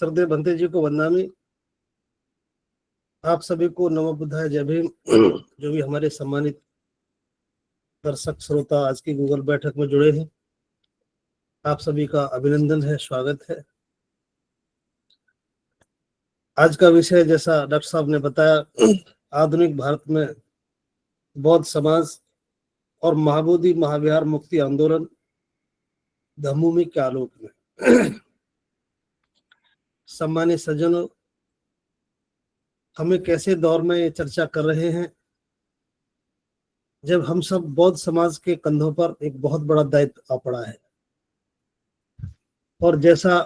श्रद्धेय भंते जी को वंदनामि। आप सभी को नमो बुद्धाय जय भीम। जो भी हमारे सम्मानित दर्शक श्रोता आज की गूगल बैठक में जुड़े हैं, आप सभी का अभिनंदन है, स्वागत है। आज का विषय जैसा डॉक्टर साहब ने बताया, आधुनिक भारत में बौद्ध समाज और महाबोधि महाविहार मुक्ति आंदोलन धम्मभूमि के आलोक में। सम्मानित सज्जनों, हमें कैसे दौर में ये चर्चा कर रहे हैं जब हम सब बौद्ध समाज के कंधों पर एक बहुत बड़ा दायित्व आ पड़ा है। और जैसा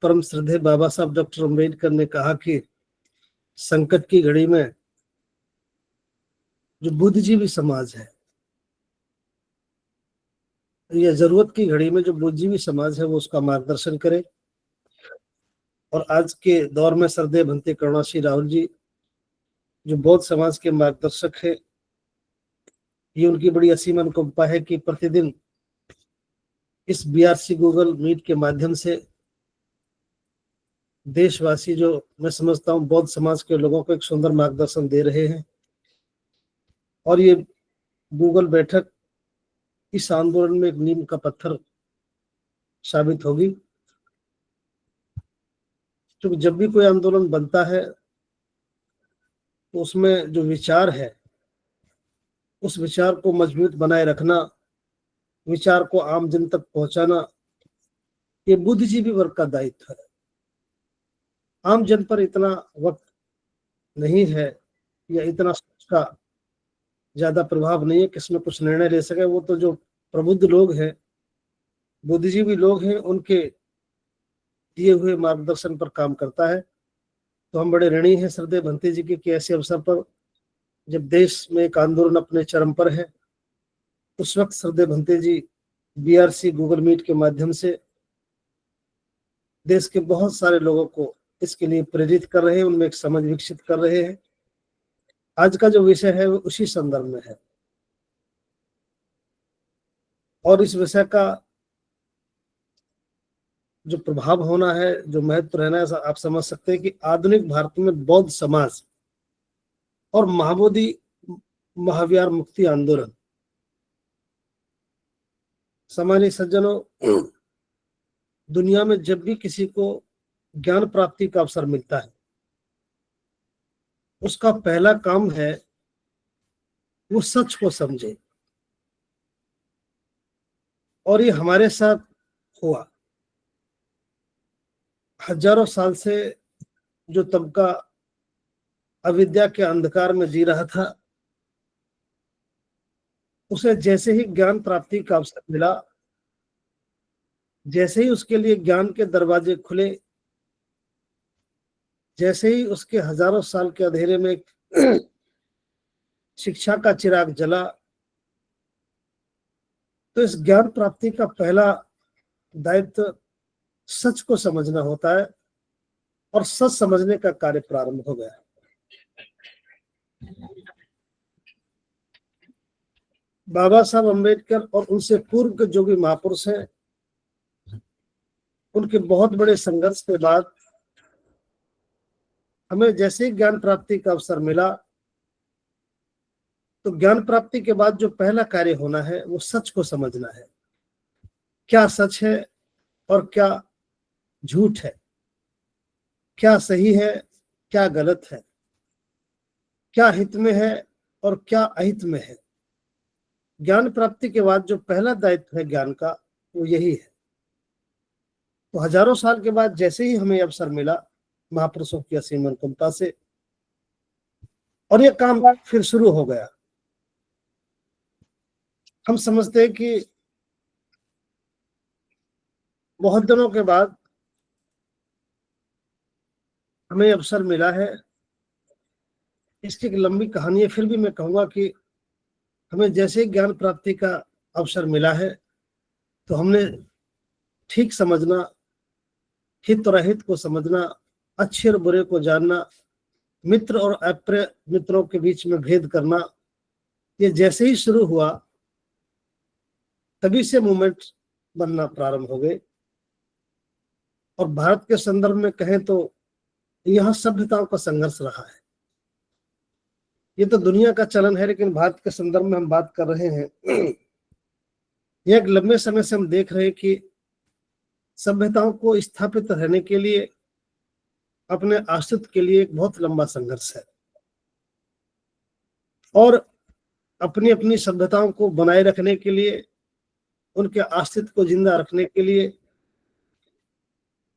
परम श्रद्धेय बाबा साहब डॉक्टर अम्बेडकर ने कहा कि संकट की घड़ी में जो बुद्धिजीवी समाज है, या जरूरत की घड़ी में जो बुद्धिजीवी समाज है वो उसका मार्गदर्शन करे। और आज के दौर में श्रद्धेय भंते करुणाश्री राहुल जी जो बौद्ध समाज के मार्गदर्शक है, ये उनकी बड़ी असीम अनुकंपा है कि प्रतिदिन इस बीआरसी गूगल मीट के माध्यम से देशवासी, जो मैं समझता हूँ बौद्ध समाज के लोगों को एक सुंदर मार्गदर्शन दे रहे हैं। और ये गूगल बैठक इस आंदोलन में एक नींव का पत्थर साबित होगी, क्योंकि जब भी कोई आंदोलन बनता है तो उसमें जो विचार है उस विचार को मजबूत बनाए रखना, विचार को आम जन तक पहुंचाना, ये बुद्धिजीवी वर्ग का दायित्व है। आम जन पर इतना वक्त नहीं है या इतना उसका ज्यादा प्रभाव नहीं है कि इसमें कुछ निर्णय ले सके। वो तो जो प्रबुद्ध लोग हैं, बुद्धिजीवी लोग हैं, उनके दिए हुए मार्गदर्शन पर काम करता है। तो हम बड़े ऋणी हैं श्रद्धेय भंते जी के कि ऐसे अवसर पर जब देश में एक आंदोलन अपने चरम पर है, उस वक्त श्रद्धेय भंते जी बीआरसी गूगल मीट के माध्यम से देश के बहुत सारे लोगों को इसके लिए प्रेरित कर रहे हैं, उनमें एक समझ विकसित कर रहे हैं। आज का जो विषय है वो उसी संदर्भ में है। और इस विषय का जो प्रभाव होना है, जो महत्व रहना है, आप समझ सकते हैं कि आधुनिक भारत में बौद्ध समाज और महाबोधि महाविहार मुक्ति आंदोलन। सामान्य सज्जनों, दुनिया में जब भी किसी को ज्ञान प्राप्ति का अवसर मिलता है, उसका पहला काम है वो सच को समझे। और ये हमारे साथ हुआ। हजारों साल से जो तबका अविद्या के अंधकार में जी रहा था, उसे जैसे ही ज्ञान प्राप्ति का अवसर मिला, जैसे ही उसके लिए ज्ञान के दरवाजे खुले, जैसे ही उसके हजारों साल के अंधेरे में शिक्षा का चिराग जला, तो इस ज्ञान प्राप्ति का पहला दायित्व सच को समझना होता है। और सच समझने का कार्य प्रारंभ हो गया। बाबा साहब अम्बेडकर और उनसे पूर्व के जो भी महापुरुष हैं, उनके बहुत बड़े संघर्ष के बाद हमें जैसे ही ज्ञान प्राप्ति का अवसर मिला, तो ज्ञान प्राप्ति के बाद जो पहला कार्य होना है वो सच को समझना है। क्या सच है और क्या झूठ है, क्या सही है, क्या गलत है, क्या हित में है और क्या अहित में है। ज्ञान प्राप्ति के बाद जो पहला दायित्व है ज्ञान का, वो यही है। तो हजारों साल के बाद जैसे ही हमें अवसर मिला महापुरुषों की असीम अनुकंपा से, और ये काम फिर शुरू हो गया। हम समझते हैं कि बहुत दिनों के बाद हमें अवसर मिला है। इसकी एक लंबी कहानी है, फिर भी मैं कहूंगा कि हमें जैसे ज्ञान प्राप्ति का अवसर मिला है, तो हमने ठीक समझना, हित और अहित को समझना, अच्छे और बुरे को जानना, मित्र और अप्रिय मित्रों के बीच में भेद करना, ये जैसे ही शुरू हुआ तभी से मूवमेंट बनना प्रारंभ हो गए। और भारत के संदर्भ में कहें तो यह सभ्यताओं का संघर्ष रहा है। ये तो दुनिया का चलन है, लेकिन भारत के संदर्भ में हम बात कर रहे हैं। यह एक लंबे समय से हम देख रहे हैं कि सभ्यताओं को स्थापित रहने के लिए, अपने अस्तित्व के लिए एक बहुत लंबा संघर्ष है, और अपनी अपनी सभ्यताओं को बनाए रखने के लिए, उनके अस्तित्व को जिंदा रखने के लिए,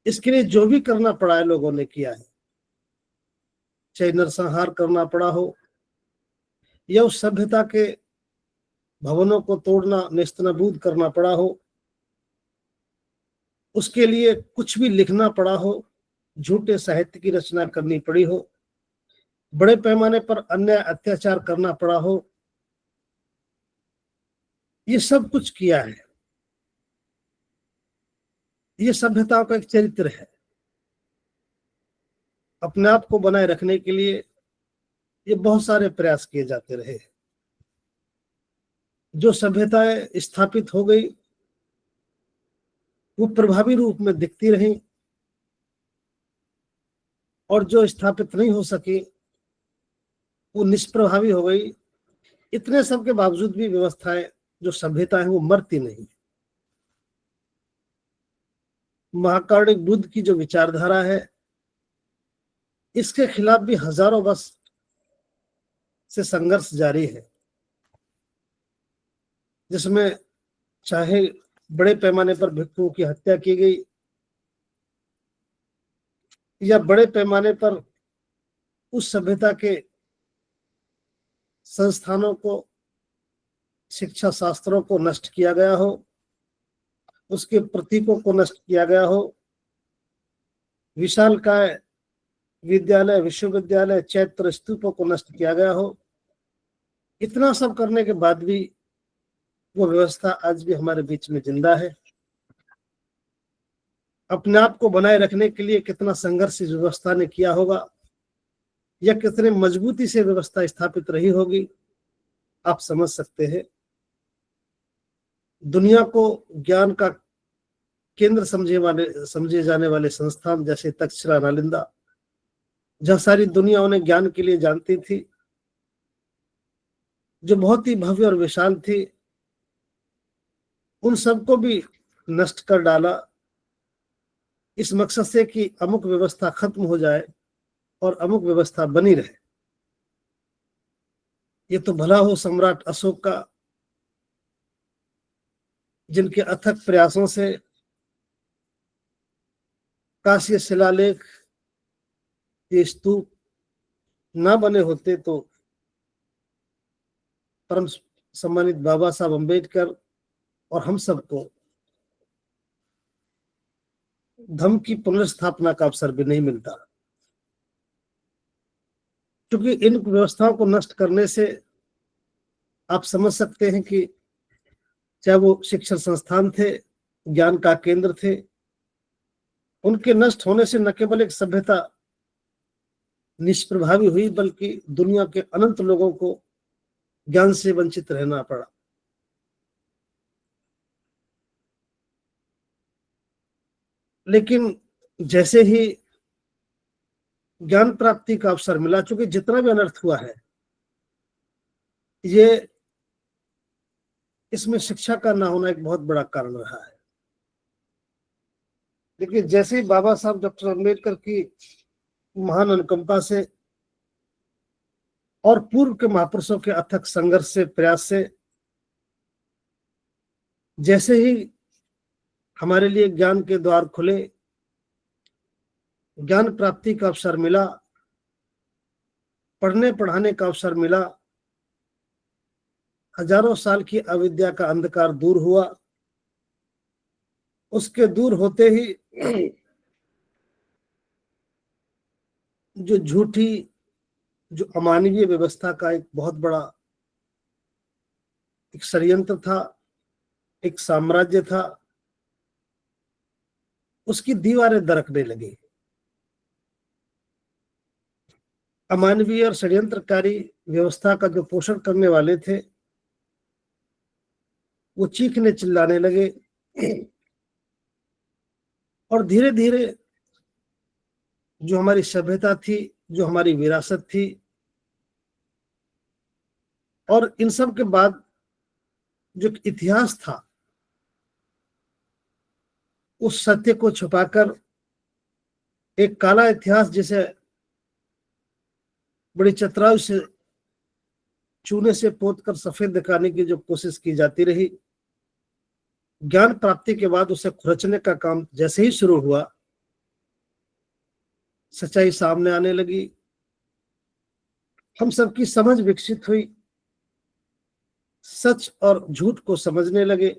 इसके लिए जो भी करना पड़ा है लोगों ने किया है। चाहे नरसंहार करना पड़ा हो, या उस सभ्यता के भवनों को तोड़ना, नेस्तनाबूद करना पड़ा हो, उसके लिए कुछ भी लिखना पड़ा हो, झूठे साहित्य की रचना करनी पड़ी हो, बड़े पैमाने पर अन्याय अत्याचार करना पड़ा हो, ये सब कुछ किया है। ये सभ्यताओं का एक चरित्र है। अपने आप को बनाए रखने के लिए ये बहुत सारे प्रयास किए जाते रहे। जो सभ्यताएं स्थापित हो गई वो प्रभावी रूप में दिखती रही, और जो स्थापित नहीं हो सकी वो निष्प्रभावी हो गई। इतने सब के बावजूद भी व्यवस्थाएं, जो सभ्यता है, वो मरती नहीं। महाकारुणिक बुद्ध की जो विचारधारा है, इसके खिलाफ भी हजारों वर्ष से संघर्ष जारी है, जिसमें चाहे बड़े पैमाने पर भिक्षुओं की हत्या की गई, या बड़े पैमाने पर उस सभ्यता के संस्थानों को, शिक्षा शास्त्रों को नष्ट किया गया हो, उसके प्रतीकों को नष्ट किया गया हो, विशालकाय विद्यालय, विश्वविद्यालय, चैत्र स्तूपों को नष्ट किया गया हो। इतना सब करने के बाद भी वो व्यवस्था आज भी हमारे बीच में जिंदा है। अपने आप को बनाए रखने के लिए कितना संघर्ष इस व्यवस्था ने किया होगा, या कितने मजबूती से व्यवस्था स्थापित रही होगी, आप समझ सकते हैं। दुनिया को ज्ञान का केंद्र समझे जाने वाले संस्थान जैसे तक्षशिला, नालंदा, जहां सारी दुनिया उन्हें ज्ञान के लिए जानती थी, जो बहुत ही भव्य और विशाल थी, उन सबको भी नष्ट कर डाला, इस मकसद से कि अमुक व्यवस्था खत्म हो जाए और अमुक व्यवस्था बनी रहे। ये तो भला हो सम्राट अशोक का, जिनके अथक प्रयासों से कांस्य शिलालेख, ये स्तूप ना बने होते तो परम सम्मानित बाबा साहब अम्बेडकर और हम सबको धर्म की पुनर्स्थापना का अवसर भी नहीं मिलता। क्योंकि इन व्यवस्थाओं को नष्ट करने से आप समझ सकते हैं कि चाहे वो शिक्षण संस्थान थे, ज्ञान का केंद्र थे, उनके नष्ट होने से न केवल एक सभ्यता निष्प्रभावी हुई, बल्कि दुनिया के अनंत लोगों को ज्ञान से वंचित रहना पड़ा। लेकिन जैसे ही ज्ञान प्राप्ति का अवसर मिला, चूंकि जितना भी अनर्थ हुआ है, ये इसमें शिक्षा का ना होना एक बहुत बड़ा कारण रहा है। लेकिन जैसे ही बाबा साहब डॉक्टर अम्बेडकर की महान अनुकंपा से और पूर्व के महापुरुषों के अथक संघर्ष से, प्रयास से, जैसे ही हमारे लिए ज्ञान के द्वार खुले, ज्ञान प्राप्ति का अवसर मिला, पढ़ने पढ़ाने का अवसर मिला, हजारों साल की अविद्या का अंधकार दूर हुआ, उसके दूर होते ही जो झूठी, जो अमानवीय व्यवस्था का एक बहुत बड़ा एक षड्यंत्र था, एक साम्राज्य था, उसकी दीवारें दरकने लगी। अमानवीय और षड्यंत्रकारी व्यवस्था का जो पोषण करने वाले थे, वो चीखने चिल्लाने लगे, और धीरे धीरे जो हमारी सभ्यता थी, जो हमारी विरासत थी, और इन सब के बाद जो इतिहास था, उस सत्य को छुपाकर एक काला इतिहास जिसे बड़ी चतुराई से चूने से पोत कर सफेद दिखाने की जो कोशिश की जाती रही, ज्ञान प्राप्ति के बाद उसे खुरचने का काम जैसे ही शुरू हुआ, सच्चाई सामने आने लगी, हम सबकी समझ विकसित हुई, सच और झूठ को समझने लगे,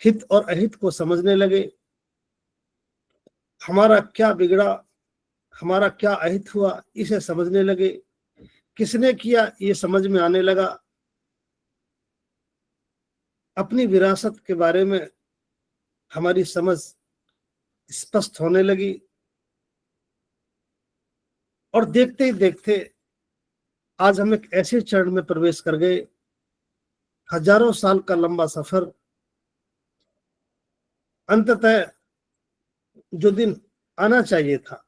हित और अहित को समझने लगे, हमारा क्या बिगड़ा, हमारा क्या अहित हुआ, इसे समझने लगे, किसने किया ये समझ में आने लगा, अपनी विरासत के बारे में हमारी समझ स्पष्ट होने लगी, और देखते ही देखते आज हम एक ऐसे चरण में प्रवेश कर गए, हजारों साल का लंबा सफर अंततः जो दिन आना चाहिए था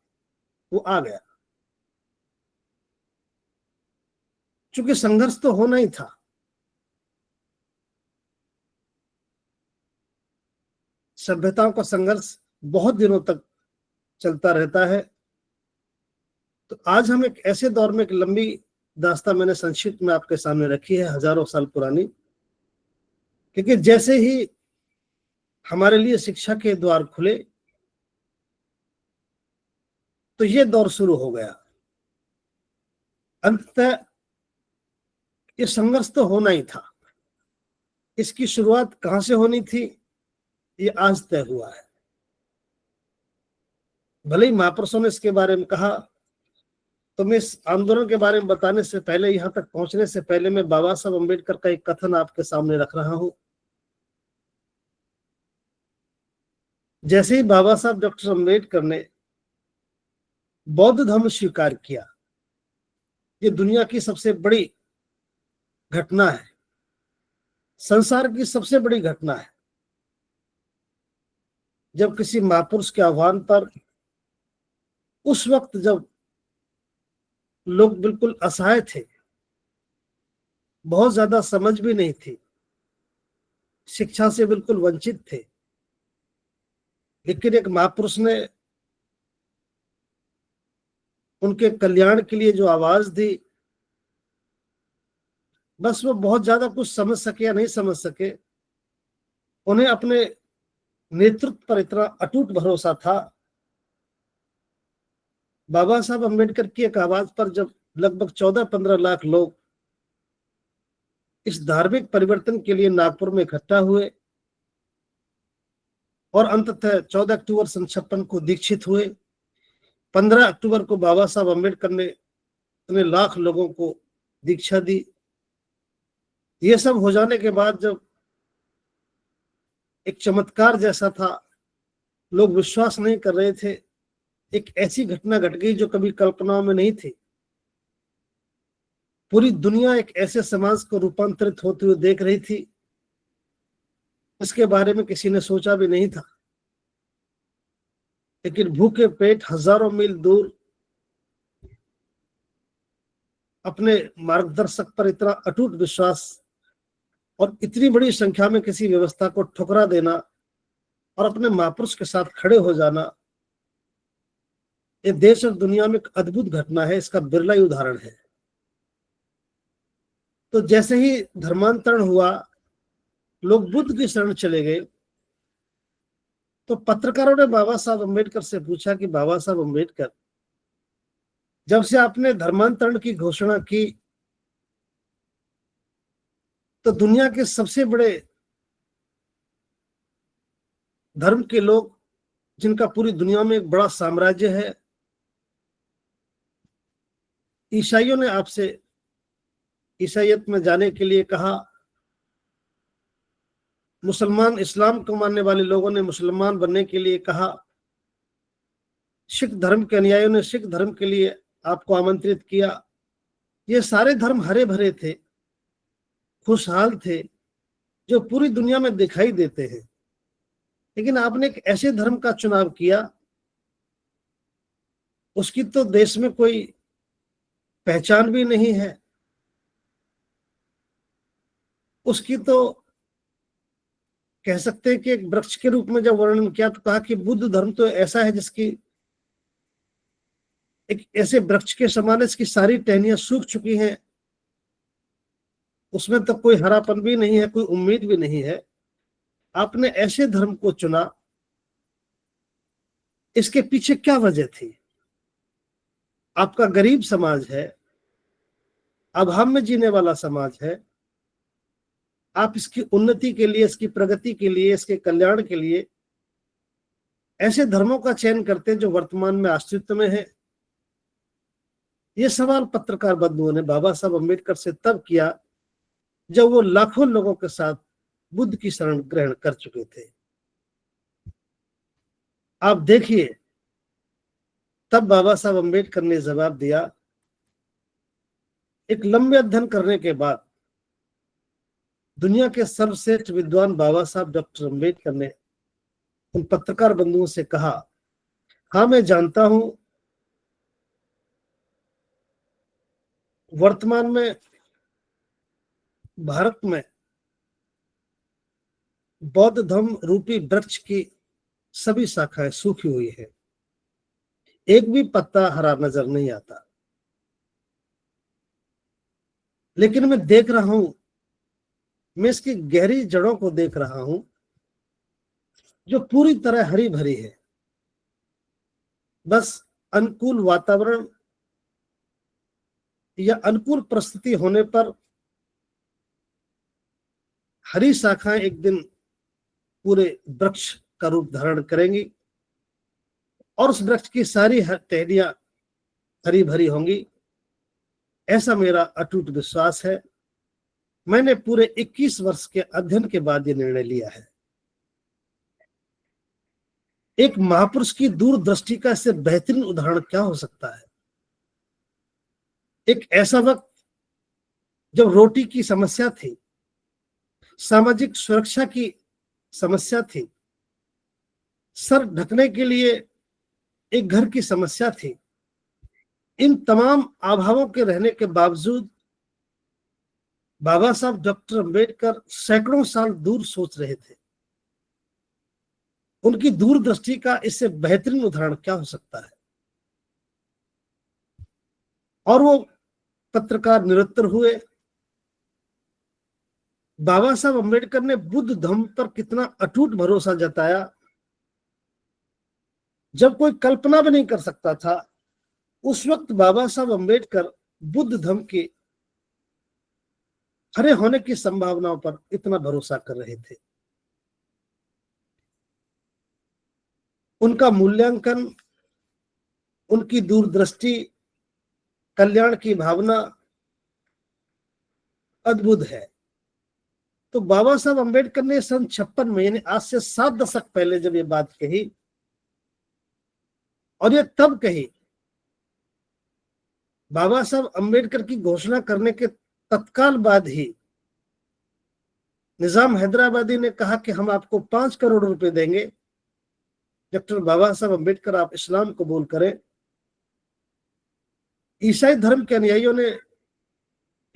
वो आ गया। क्योंकि संघर्ष तो होना ही था, सभ्यताओं का संघर्ष बहुत दिनों तक चलता रहता है। तो आज हम एक ऐसे दौर में, एक लंबी दास्तां मैंने संक्षिप्त में आपके सामने रखी है, हजारों साल पुरानी, क्योंकि जैसे ही हमारे लिए शिक्षा के द्वार खुले तो ये दौर शुरू हो गया। अंततः ये संघर्ष तो होना ही था, इसकी शुरुआत कहां से होनी थी ये आज तय हुआ है। भले ही महापुरुषों ने इसके बारे में कहा, तो मैं इस आंदोलन के बारे में बताने से पहले, यहां तक पहुंचने से पहले, मैं बाबा साहब अम्बेडकर का एक कथन आपके सामने रख रहा हूं। जैसे ही बाबा साहब डॉक्टर अम्बेडकर ने बौद्ध धर्म स्वीकार किया, ये दुनिया की सबसे बड़ी घटना है, संसार की सबसे बड़ी घटना है। जब किसी महापुरुष के आह्वान पर, उस वक्त जब लोग बिल्कुल असहाय थे, बहुत ज्यादा समझ भी नहीं थी, शिक्षा से बिल्कुल वंचित थे, लेकिन एक महापुरुष ने उनके कल्याण के लिए जो आवाज दी, बस वो बहुत ज्यादा कुछ समझ सके या नहीं समझ सके, उन्हें अपने नेतृत्व पर इतना अटूट भरोसा था। बाबा साहब अम्बेडकर की एक आवाज पर जब लगभग 14-15 लाख लोग इस धार्मिक परिवर्तन के लिए नागपुर में इकट्ठा हुए और अंततः 14 अक्टूबर 1956 को दीक्षित हुए, 15 अक्टूबर को बाबा साहब अम्बेडकर ने इतने लाख लोगों को दीक्षा दी। ये सब हो जाने के बाद जब एक चमत्कार जैसा था, लोग विश्वास नहीं कर रहे थे, एक ऐसी घटना घट गई जो कभी कल्पनाओं में नहीं थी। पूरी दुनिया एक ऐसे समाज को रूपांतरित होते हुए देख रही थी, इसके बारे में किसी ने सोचा भी नहीं था। लेकिन भूखे पेट हजारों मील दूर अपने मार्गदर्शक पर इतना अटूट विश्वास और इतनी बड़ी संख्या में किसी व्यवस्था को ठुकरा देना और अपने महापुरुष के साथ खड़े हो जाना, ये देश और दुनिया में एक अद्भुत घटना है, इसका बिरला ही उदाहरण है। तो जैसे ही धर्मांतरण हुआ, लोग बुद्ध की शरण चले गए, तो पत्रकारों ने बाबा साहब अम्बेडकर से पूछा कि बाबा साहब अम्बेडकर, जब से आपने धर्मांतरण की घोषणा की, तो दुनिया के सबसे बड़े धर्म के लोग, जिनका पूरी दुनिया में एक बड़ा साम्राज्य है, ईसाइयों ने आपसे ईसाइयत में जाने के लिए कहा, मुसलमान इस्लाम को मानने वाले लोगों ने मुसलमान बनने के लिए कहा, सिख धर्म के अनुयायियों ने सिख धर्म के लिए आपको आमंत्रित किया। ये सारे धर्म हरे भरे थे, खुशहाल थे, जो पूरी दुनिया में दिखाई देते हैं, लेकिन आपने एक ऐसे धर्म का चुनाव किया उसकी तो देश में कोई पहचान भी नहीं है। उसकी तो कह सकते हैं कि एक वृक्ष के रूप में जब वर्णन किया तो कहा कि बुद्ध धर्म तो ऐसा है जिसकी एक ऐसे वृक्ष के समान इसकी सारी टहनियां सूख चुकी हैं, उसमें तो कोई हरापन भी नहीं है, कोई उम्मीद भी नहीं है। आपने ऐसे धर्म को चुना, इसके पीछे क्या वजह थी? आपका गरीब समाज है, अभाव में जीने वाला समाज है। आप इसकी उन्नति के लिए, इसकी प्रगति के लिए, इसके कल्याण के लिए ऐसे धर्मों का चयन करते हैं जो वर्तमान में अस्तित्व में है। ये सवाल पत्रकार बंधुओं ने बाबा साहब अम्बेडकर से तब किया जब वो लाखों लोगों के साथ बुद्ध की शरण ग्रहण कर चुके थे। आप देखिए, तब बाबा साहब अम्बेडकर ने जवाब दिया। एक लंबे अध्ययन करने के बाद दुनिया के सर्वश्रेष्ठ विद्वान बाबा साहब डॉक्टर अम्बेडकर ने उन पत्रकार बंधुओं से कहा, हाँ मैं जानता हूं वर्तमान में भारत में बौद्ध धर्म रूपी वृक्ष की सभी शाखाएं सूखी हुई है, एक भी पत्ता हरा नजर नहीं आता। लेकिन मैं देख रहा हूं, मैं इसकी गहरी जड़ों को देख रहा हूं जो पूरी तरह हरी भरी है। बस अनुकूल वातावरण या अनुकूल परिस्थिति होने पर हरी शाखाएं एक दिन पूरे वृक्ष का रूप धारण करेंगी और उस वृक्ष की सारी टहनियां हरी भरी होंगी। ऐसा मेरा अटूट विश्वास है। मैंने पूरे 21 वर्ष के अध्ययन के बाद ये निर्णय लिया है। एक महापुरुष की दूरदृष्टि का इससे बेहतरीन उदाहरण क्या हो सकता है? एक ऐसा वक्त जब रोटी की समस्या थी, सामाजिक सुरक्षा की समस्या थी, सर ढकने के लिए एक घर की समस्या थी, इन तमाम अभावों के रहने के बावजूद बाबा साहब डॉक्टर अम्बेडकर सैकड़ों साल दूर सोच रहे थे। उनकी दूरदृष्टि का इससे बेहतरीन उदाहरण क्या हो सकता है? और वो पत्रकार निरुत्तर हुए। बाबा साहब अम्बेडकर ने बुद्ध धर्म पर कितना अटूट भरोसा जताया, जब कोई कल्पना भी नहीं कर सकता था। उस वक्त बाबा साहब अम्बेडकर बुद्ध धर्म के हरे होने की संभावनाओं पर इतना भरोसा कर रहे थे। उनका मूल्यांकन, उनकी दूरदृष्टि, कल्याण की भावना अद्भुत है। तो बाबा साहब अम्बेडकर ने सन 56 में, यानी आज से 7 दशक पहले जब ये बात कही, और ये तब कही, बाबा साहब अम्बेडकर की घोषणा करने के तत्काल बाद ही निजाम हैदराबादी ने कहा कि हम आपको 5 करोड़ रुपए देंगे, डॉक्टर बाबा साहब अम्बेडकर आप इस्लाम कबूल करें। ईसाई धर्म के अनुयायियों ने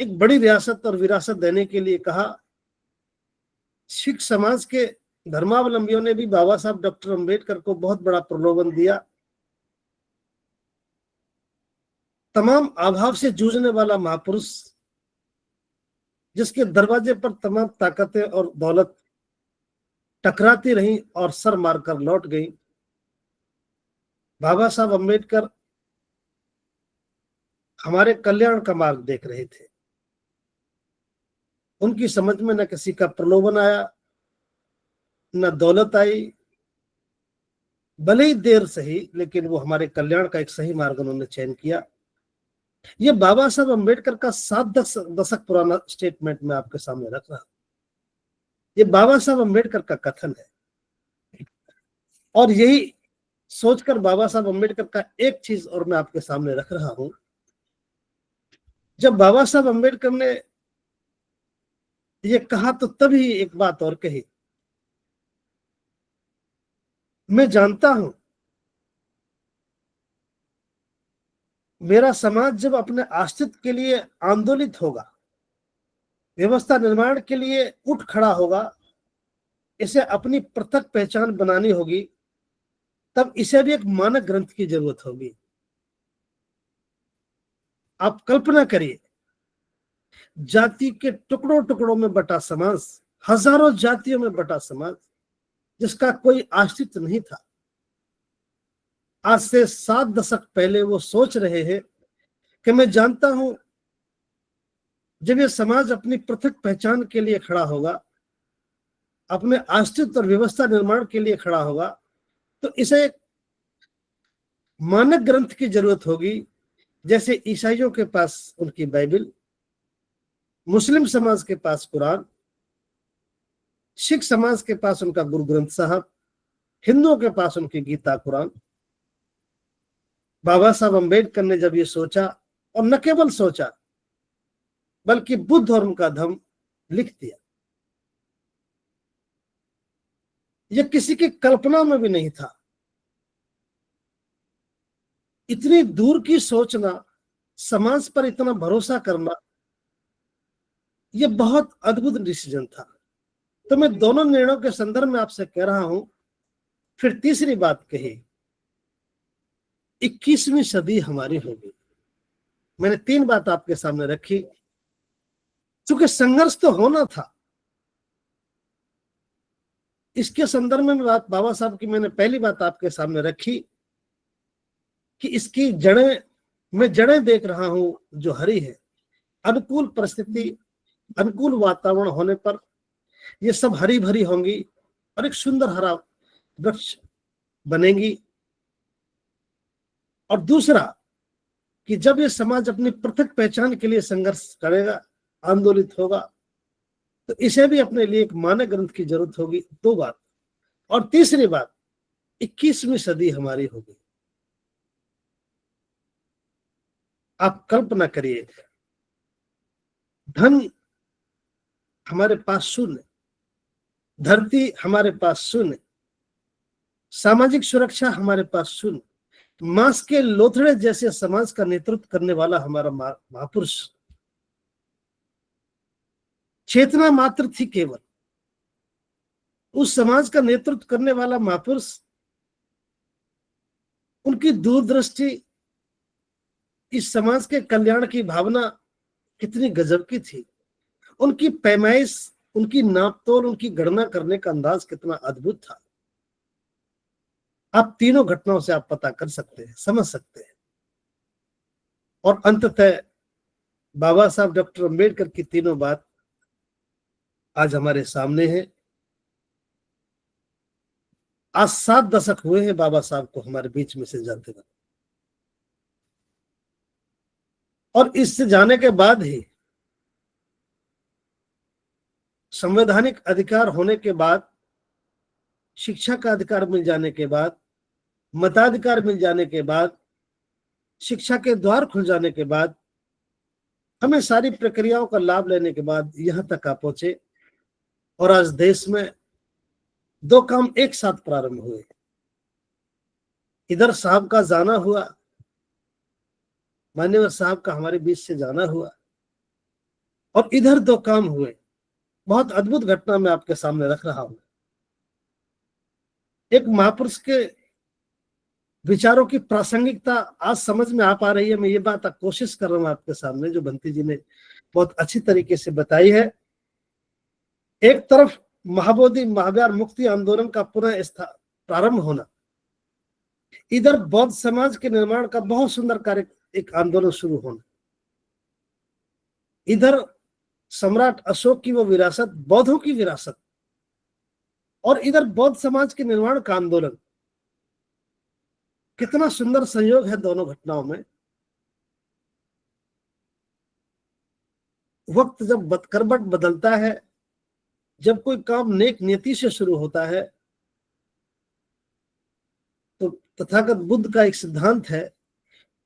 एक बड़ी रियासत और विरासत देने के लिए कहा। सिख समाज के धर्मावलंबियों ने भी बाबा साहब डॉक्टर अम्बेडकर को बहुत बड़ा प्रलोभन दिया। तमाम अभाव से जूझने वाला महापुरुष, जिसके दरवाजे पर तमाम ताकतें और दौलत टकराती रही और सर मारकर लौट गई, बाबा साहब अम्बेडकर हमारे कल्याण का मार्ग देख रहे थे। उनकी समझ में न किसी का प्रलोभन आया, न दौलत आई। भले ही देर सही, लेकिन वो हमारे कल्याण का एक सही मार्ग उन्होंने चयन किया। ये बाबा साहब अम्बेडकर का 7 दशक पुराना स्टेटमेंट मैं आपके सामने रख रहा हूं। ये बाबा साहब अम्बेडकर का कथन है। और यही सोचकर बाबा साहब अम्बेडकर का एक चीज और मैं आपके सामने रख रहा हूं। जब बाबा साहब अम्बेडकर ने ये कहा तो तभी एक बात और कही, मैं जानता हूं मेरा समाज जब अपने अस्तित्व के लिए आंदोलित होगा, व्यवस्था निर्माण के लिए उठ खड़ा होगा, इसे अपनी पृथक पहचान बनानी होगी, तब इसे भी एक मानक ग्रंथ की जरूरत होगी। आप कल्पना करिए, जाति के टुकड़ों टुकड़ों में बटा समाज, हजारों जातियों में बटा समाज, जिसका कोई अस्तित्व नहीं था। आज से 7 दशक पहले वो सोच रहे हैं कि मैं जानता हूं, जब ये समाज अपनी पृथक पहचान के लिए खड़ा होगा, अपने अस्तित्व और व्यवस्था निर्माण के लिए खड़ा होगा, तो इसे एक मानक ग्रंथ की जरूरत होगी। जैसे ईसाइयों के पास उनकी बाइबल, मुस्लिम समाज के पास कुरान, सिख समाज के पास उनका गुरु ग्रंथ साहब, हिंदुओं के पास उनकी गीता कुरान। बाबा साहब अम्बेडकर ने जब ये सोचा, और न केवल सोचा बल्कि बुद्ध और उनका धम्म लिख दिया, यह किसी की कल्पना में भी नहीं था। इतनी दूर की सोचना, समाज पर इतना भरोसा करना, यह बहुत अद्भुत डिसीजन था। तो मैं दोनों निर्णयों के संदर्भ में आपसे कह रहा हूं। फिर तीसरी बात कही, 21वीं सदी हमारी होगी। मैंने 3 बात आपके सामने रखी, क्योंकि संघर्ष तो होना था। इसके संदर्भ में बात बाबा साहब की मैंने पहली बात आपके सामने रखी कि इसकी जड़ें, मैं जड़ें देख रहा हूं जो हरी है। अनुकूल परिस्थिति, अनुकूल वातावरण होने पर ये सब हरी भरी होंगी और एक सुंदर हरा वृक्ष बनेगी। और दूसरा कि जब ये समाज अपनी पृथक पहचान के लिए संघर्ष करेगा, आंदोलित होगा, तो इसे भी अपने लिए एक मानक ग्रंथ की जरूरत होगी। 2 बात। और तीसरी बात, 21वीं सदी हमारी होगी। आप कल्पना करिए, धन हमारे पास शून्य, धरती हमारे पास शून्य, सामाजिक सुरक्षा हमारे पास शून्य, मांस के लोथड़े जैसे समाज का नेतृत्व करने वाला हमारा महापुरुष, चेतना मात्र थी केवल। उस समाज का नेतृत्व करने वाला महापुरुष, उनकी दूरदृष्टि, इस समाज के कल्याण की भावना कितनी गजब की थी। उनकी पैमाइश, उनकी नापतोल, उनकी गणना करने का अंदाज कितना अद्भुत था। आप तीनों घटनाओं से आप पता कर सकते हैं, समझ सकते हैं। और अंततः बाबा साहब डॉक्टर अम्बेडकर की तीनों बात आज हमारे सामने है। आज 7 दशक हुए हैं बाबा साहब को हमारे बीच में से जाते हुए, और इससे जाने के बाद ही, संवैधानिक अधिकार होने के बाद, शिक्षा का अधिकार मिल जाने के बाद, मताधिकार मिल जाने के बाद, शिक्षा के द्वार खुल जाने के बाद, हमें सारी प्रक्रियाओं का लाभ लेने के बाद यहां तक आ पहुंचे। और आज देश में 2 काम एक साथ प्रारंभ हुए। इधर साहब का जाना हुआ, मान्यवर साहब का हमारे बीच से जाना हुआ, और इधर 2 काम हुए। बहुत अद्भुत घटना मैं आपके सामने रख रहा हूं। एक महापुरुष के विचारों की प्रासंगिकता आज समझ में आ पा रही है। मैं ये बात कोशिश कर रहा हूं आपके सामने, जो बंटी जी ने बहुत अच्छी तरीके से बताई है। एक तरफ महाबोधि महावीर मुक्ति आंदोलन का पुनः प्रारंभ होना, इधर बौद्ध समाज के निर्माण का बहुत सुंदर कार्य, एक आंदोलन शुरू होना, इधर सम्राट अशोक की वो विरासत, बौद्धों की विरासत, और इधर बौद्ध समाज के निर्माण का आंदोलन। कितना सुंदर संयोग है दोनों घटनाओं में। वक्त जब करवट बदलता है, जब कोई काम नेक नीति से शुरू होता है, तो तथागत बुद्ध का एक सिद्धांत है,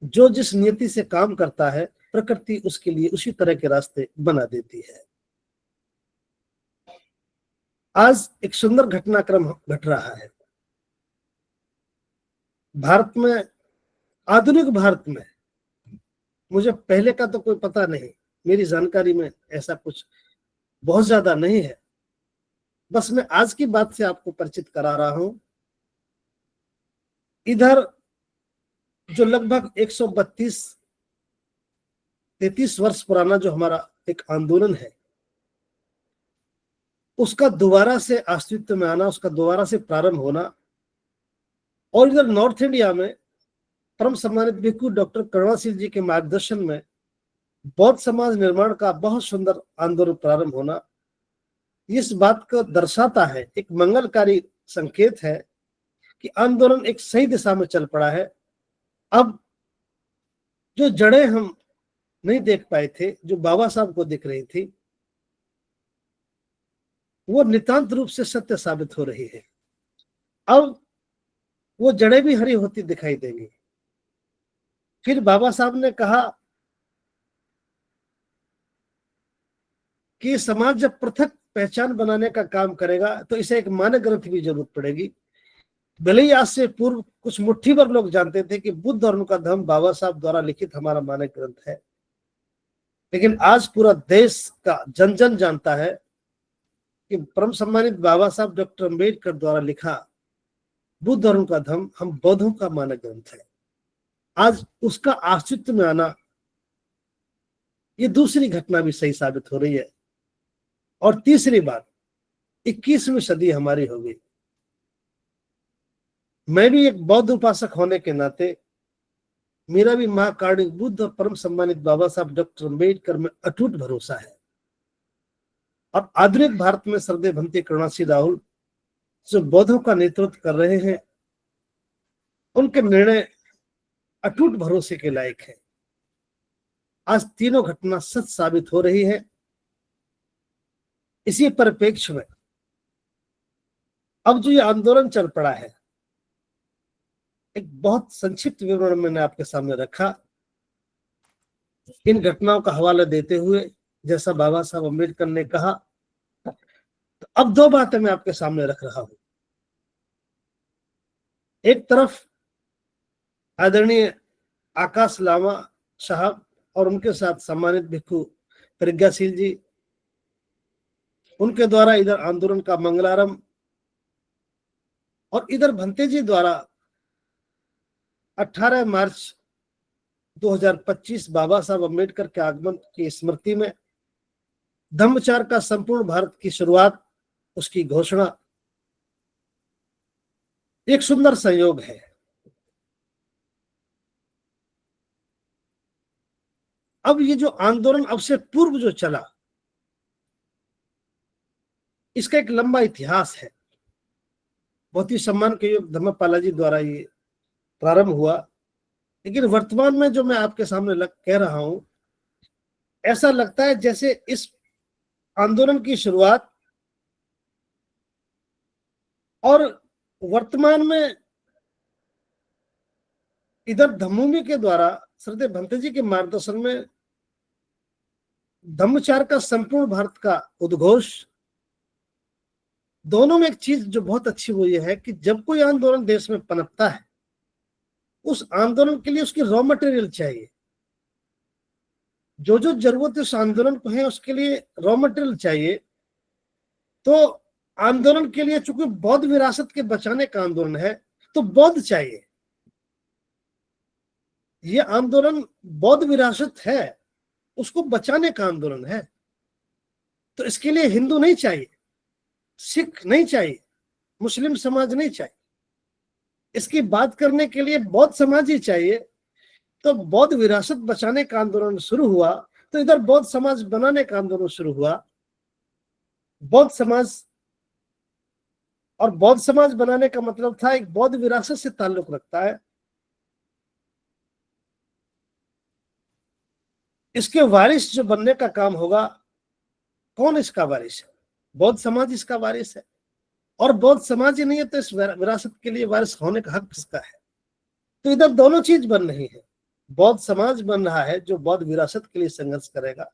जो जिस नीति से काम करता है, प्रकृति उसके लिए उसी तरह के रास्ते बना देती है। आज एक सुंदर घटनाक्रम घट रहा है भारत में, आधुनिक भारत में। मुझे पहले का तो कोई पता नहीं, मेरी जानकारी में ऐसा कुछ बहुत ज्यादा नहीं है, बस मैं आज की बात से आपको परिचित करा रहा हूं। इधर जो लगभग 132-33 वर्ष पुराना जो हमारा एक आंदोलन है, उसका दोबारा से अस्तित्व में आना, उसका दोबारा से प्रारंभ होना, और इधर नॉर्थ इंडिया में परम सम्मानित भिक्खु डॉक्टर करुणाशील जी के मार्गदर्शन में बौद्ध समाज निर्माण का बहुत सुंदर आंदोलन प्रारंभ होना, इस बात को दर्शाता है, एक मंगलकारी संकेत है कि आंदोलन एक सही दिशा में चल पड़ा है। अब जो जड़ें हम नहीं देख पाए थे, जो बाबा साहब को दिख रही थी, वो नितांत रूप से सत्य साबित हो रही है। अब वो जड़ें भी हरी होती दिखाई देंगी। फिर बाबा साहब ने कहा कि समाज जब पृथक पहचान बनाने का काम करेगा तो इसे एक मानक ग्रंथ की जरूरत पड़ेगी। भले ही आज से पूर्व कुछ मुट्ठी भर लोग जानते थे कि बुद्ध और उनका धर्म बाबा साहब द्वारा लिखित हमारा मानक ग्रंथ है, लेकिन आज पूरा देश का जन जन जानता है कि परम सम्मानित बाबा साहब डॉक्टर अम्बेडकर द्वारा लिखा बुद्ध और उनका धर्म हम बौद्धों का मानक ग्रंथ है। आज उसका अस्तित्व में आना, ये दूसरी घटना भी सही साबित हो रही है। और तीसरी बात, 21वीं सदी हमारी होगी। मैं भी एक बौद्ध उपासक होने के नाते मेरा भी महाकारुणिक बुद्ध और परम सम्मानित बाबा साहब डॉक्टर अम्बेडकर में अटूट भरोसा है। और आधुनिक भारत में श्रद्धेय भंते करुणाशील राहुल जो बौद्धों का नेतृत्व कर रहे हैं, उनके निर्णय अटूट भरोसे के लायक है। आज तीनों घटना सच साबित हो रही है। इसी परिप्रेक्ष्य में अब जो ये आंदोलन चल पड़ा है, एक बहुत संक्षिप्त विवरण मैंने आपके सामने रखा। इन घटनाओं का हवाला देते हुए जैसा बाबा साहब अम्बेडकर ने कहा, तो अब दो बातें मैं आपके सामने रख रहा हूं। एक तरफ आदरणीय आकाश लामा साहब और उनके साथ सम्मानित भिक्खु प्रज्ञाशील जी, उनके द्वारा इधर आंदोलन का मंगलारंभ, और इधर भंते जी द्वारा 18 मार्च 2025 बाबा साहब अम्बेडकर के आगमन की स्मृति में धम्मचार का संपूर्ण भारत की शुरुआत, उसकी घोषणा, एक सुंदर संयोग है। अब ये जो आंदोलन अब से पूर्व जो चला, इसका एक लंबा इतिहास है। बहुत ही सम्मान के योग धम्मपाला जी द्वारा ये प्रारंभ हुआ, लेकिन वर्तमान में जो मैं आपके सामने कह रहा हूं, ऐसा लगता है जैसे इस आंदोलन की शुरुआत और वर्तमान में इधर धम्मभूमि के द्वारा श्रद्धेय भंते जी के मार्गदर्शन में धम्मचार का संपूर्ण भारत का उद्घोष, दोनों में एक चीज जो बहुत अच्छी वो ये है कि जब कोई आंदोलन देश में पनपता है, उस आंदोलन के लिए उसकी रॉ मटेरियल चाहिए। जो जो जरूरत उस आंदोलन को है उसके लिए रॉ मटेरियल चाहिए। तो आंदोलन के लिए चूंकि बौद्ध विरासत के बचाने का आंदोलन है, तो बौद्ध चाहिए। ये आंदोलन बौद्ध विरासत है, उसको बचाने का आंदोलन है। तो इसके लिए हिंदू नहीं चाहिए, सिख नहीं चाहिए, मुस्लिम समाज नहीं चाहिए, इसकी बात करने के लिए बौद्ध समाज ही चाहिए। तो बौद्ध विरासत बचाने का आंदोलन शुरू हुआ, तो इधर बौद्ध समाज बनाने का आंदोलन शुरू हुआ। बौद्ध समाज, और बौद्ध समाज बनाने का मतलब था एक बौद्ध विरासत से ताल्लुक रखता है। इसके वारिस जो बनने का काम होगा, कौन इसका वारिस है? बौद्ध समाज इसका वारिस है। और बौद्ध समाज ही नहीं है तो इस विरासत के लिए वारिस होने का हक किसका है? तो इधर दोनों चीज बन रही है। बौद्ध समाज बन रहा है जो बौद्ध विरासत के लिए संघर्ष करेगा,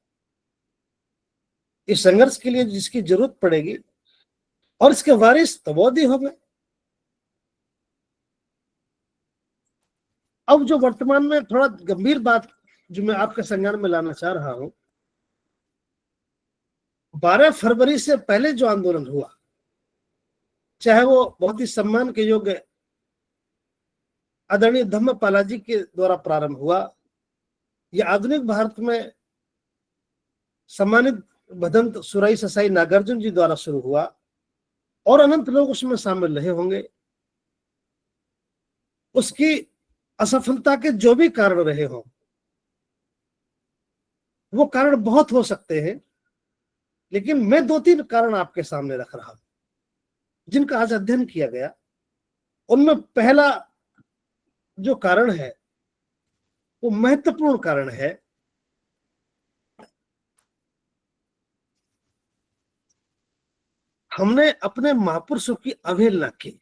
इस संघर्ष के लिए जिसकी जरूरत पड़ेगी, और इसके वारिस तो बौद्ध ही होंगे। अब जो वर्तमान में थोड़ा गंभीर बात जो मैं आपके संज्ञान में लाना चाह रहा हूं, 12 फरवरी से पहले जो आंदोलन हुआ, चाहे वो बहुत ही सम्मान के योग्य आदरणीय धम्मपाला जी के द्वारा प्रारंभ हुआ, यह आधुनिक भारत में सम्मानित भदंत सुराई ससाई नागार्जुन जी द्वारा शुरू हुआ, और अनंत लोग उसमें शामिल रहे होंगे। उसकी असफलता के जो भी कारण रहे हों, वो कारण बहुत हो सकते हैं, लेकिन मैं 2-3 कारण आपके सामने रख रहा हूं जिनका आज अध्ययन किया गया। उनमें पहला जो कारण है वो महत्वपूर्ण कारण है, हमने अपने महापुरुषों की अवहेलना की,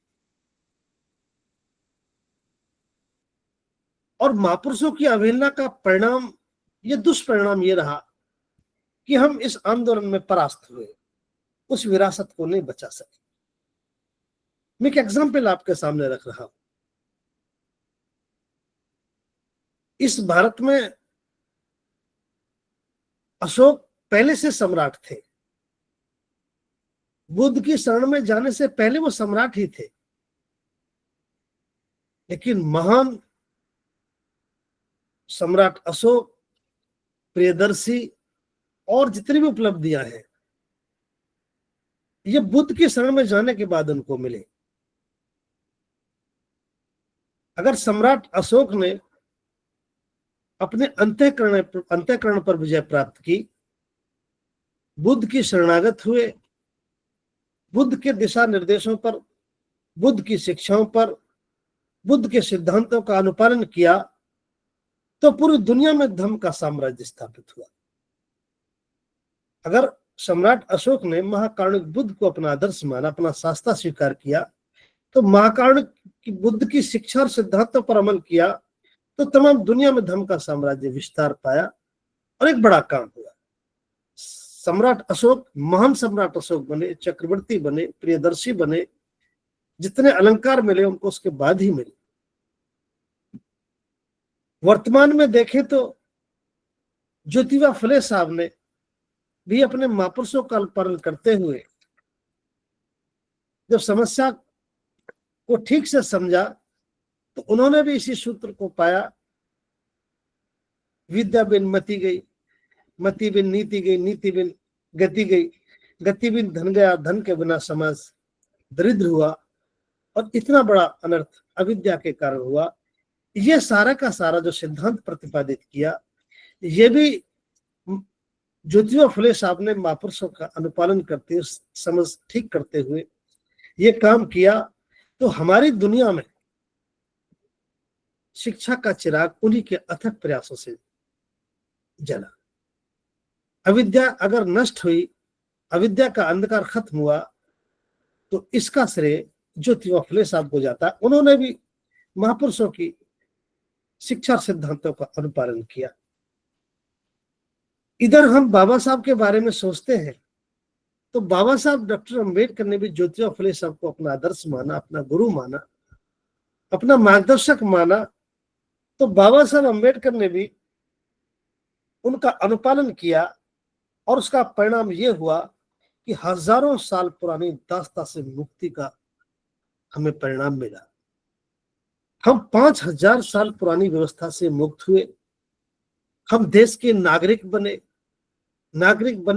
और महापुरुषों की अवहेलना का परिणाम, ये दुष्परिणाम ये रहा कि हम इस आंदोलन में परास्त हुए, उस विरासत को नहीं बचा सके। मैं एक एग्जाम्पल आपके सामने रख रहा हूं। इस भारत में अशोक पहले से सम्राट थे, बुद्ध की शरण में जाने से पहले वो सम्राट ही थे, लेकिन महान सम्राट अशोक, प्रियदर्शी और जितनी भी उपलब्धियां हैं, ये बुद्ध की शरण में जाने के बाद उनको मिले। अगर सम्राट अशोक ने अपने अंतःकरण पर विजय प्राप्त की, बुद्ध की शरणागत हुए, बुद्ध के दिशा निर्देशों पर, बुद्ध की शिक्षाओं पर, बुद्ध के सिद्धांतों का अनुपालन किया, तो पूरी दुनिया में धर्म का साम्राज्य स्थापित हुआ। अगर सम्राट अशोक ने महाकारुणिक बुद्ध को अपना आदर्श माना, अपना शास्त्र स्वीकार किया, तो महाकारुणिक बुद्ध की शिक्षा और सिद्धांतों पर अमल किया, तो तमाम दुनिया में धर्म का साम्राज्य विस्तार पाया और एक बड़ा काम हुआ। सम्राट अशोक महान सम्राट अशोक बने, चक्रवर्ती बने, प्रियदर्शी बने, जितने अलंकार मिले उनको उसके बाद ही मिले। वर्तमान में देखें तो ज्योतिबा फुले साहब ने भी अपने महापुरुषों का अनुपालन करते हुए जब समस्या को ठीक से समझा, तो उन्होंने भी इसी सूत्र को पाया, विद्या बिन मति गई, मति बिन नीति गई, नीति बिन गति गई, गति बिन धन गया, धन के बिना समाज दरिद्र हुआ, और इतना बड़ा अनर्थ अविद्या के कारण हुआ। ये सारा का सारा जो सिद्धांत प्रतिपादित किया, ये भी ज्योतिबा फुले साहब ने महापुरुषों का अनुपालन करते हुए, समझ ठीक करते हुए ये काम किया। तो हमारी दुनिया में शिक्षा का चिराग उन्हीं के अथक प्रयासों से जला। अविद्या अगर नष्ट हुई, अविद्या का अंधकार खत्म हुआ, तो इसका श्रेय ज्योतिबा फुले साहब को जाता। उन्होंने भी महापुरुषों की शिक्षा सिद्धांतों का अनुपालन किया। इधर हम बाबा साहब के बारे में सोचते हैं, तो बाबा साहब डॉक्टर अंबेडकर ने भी ज्योतिबा फुले साहब को अपना आदर्श माना, अपना गुरु माना, अपना मार्गदर्शक माना। तो बाबा साहब अंबेडकर ने भी उनका अनुपालन किया, और उसका परिणाम यह हुआ कि हजारों साल पुरानी दास्ता से मुक्ति का हमें परिणाम मिला। हम 5000 साल पुरानी व्यवस्था से मुक्त हुए, हम देश के नागरिक बने,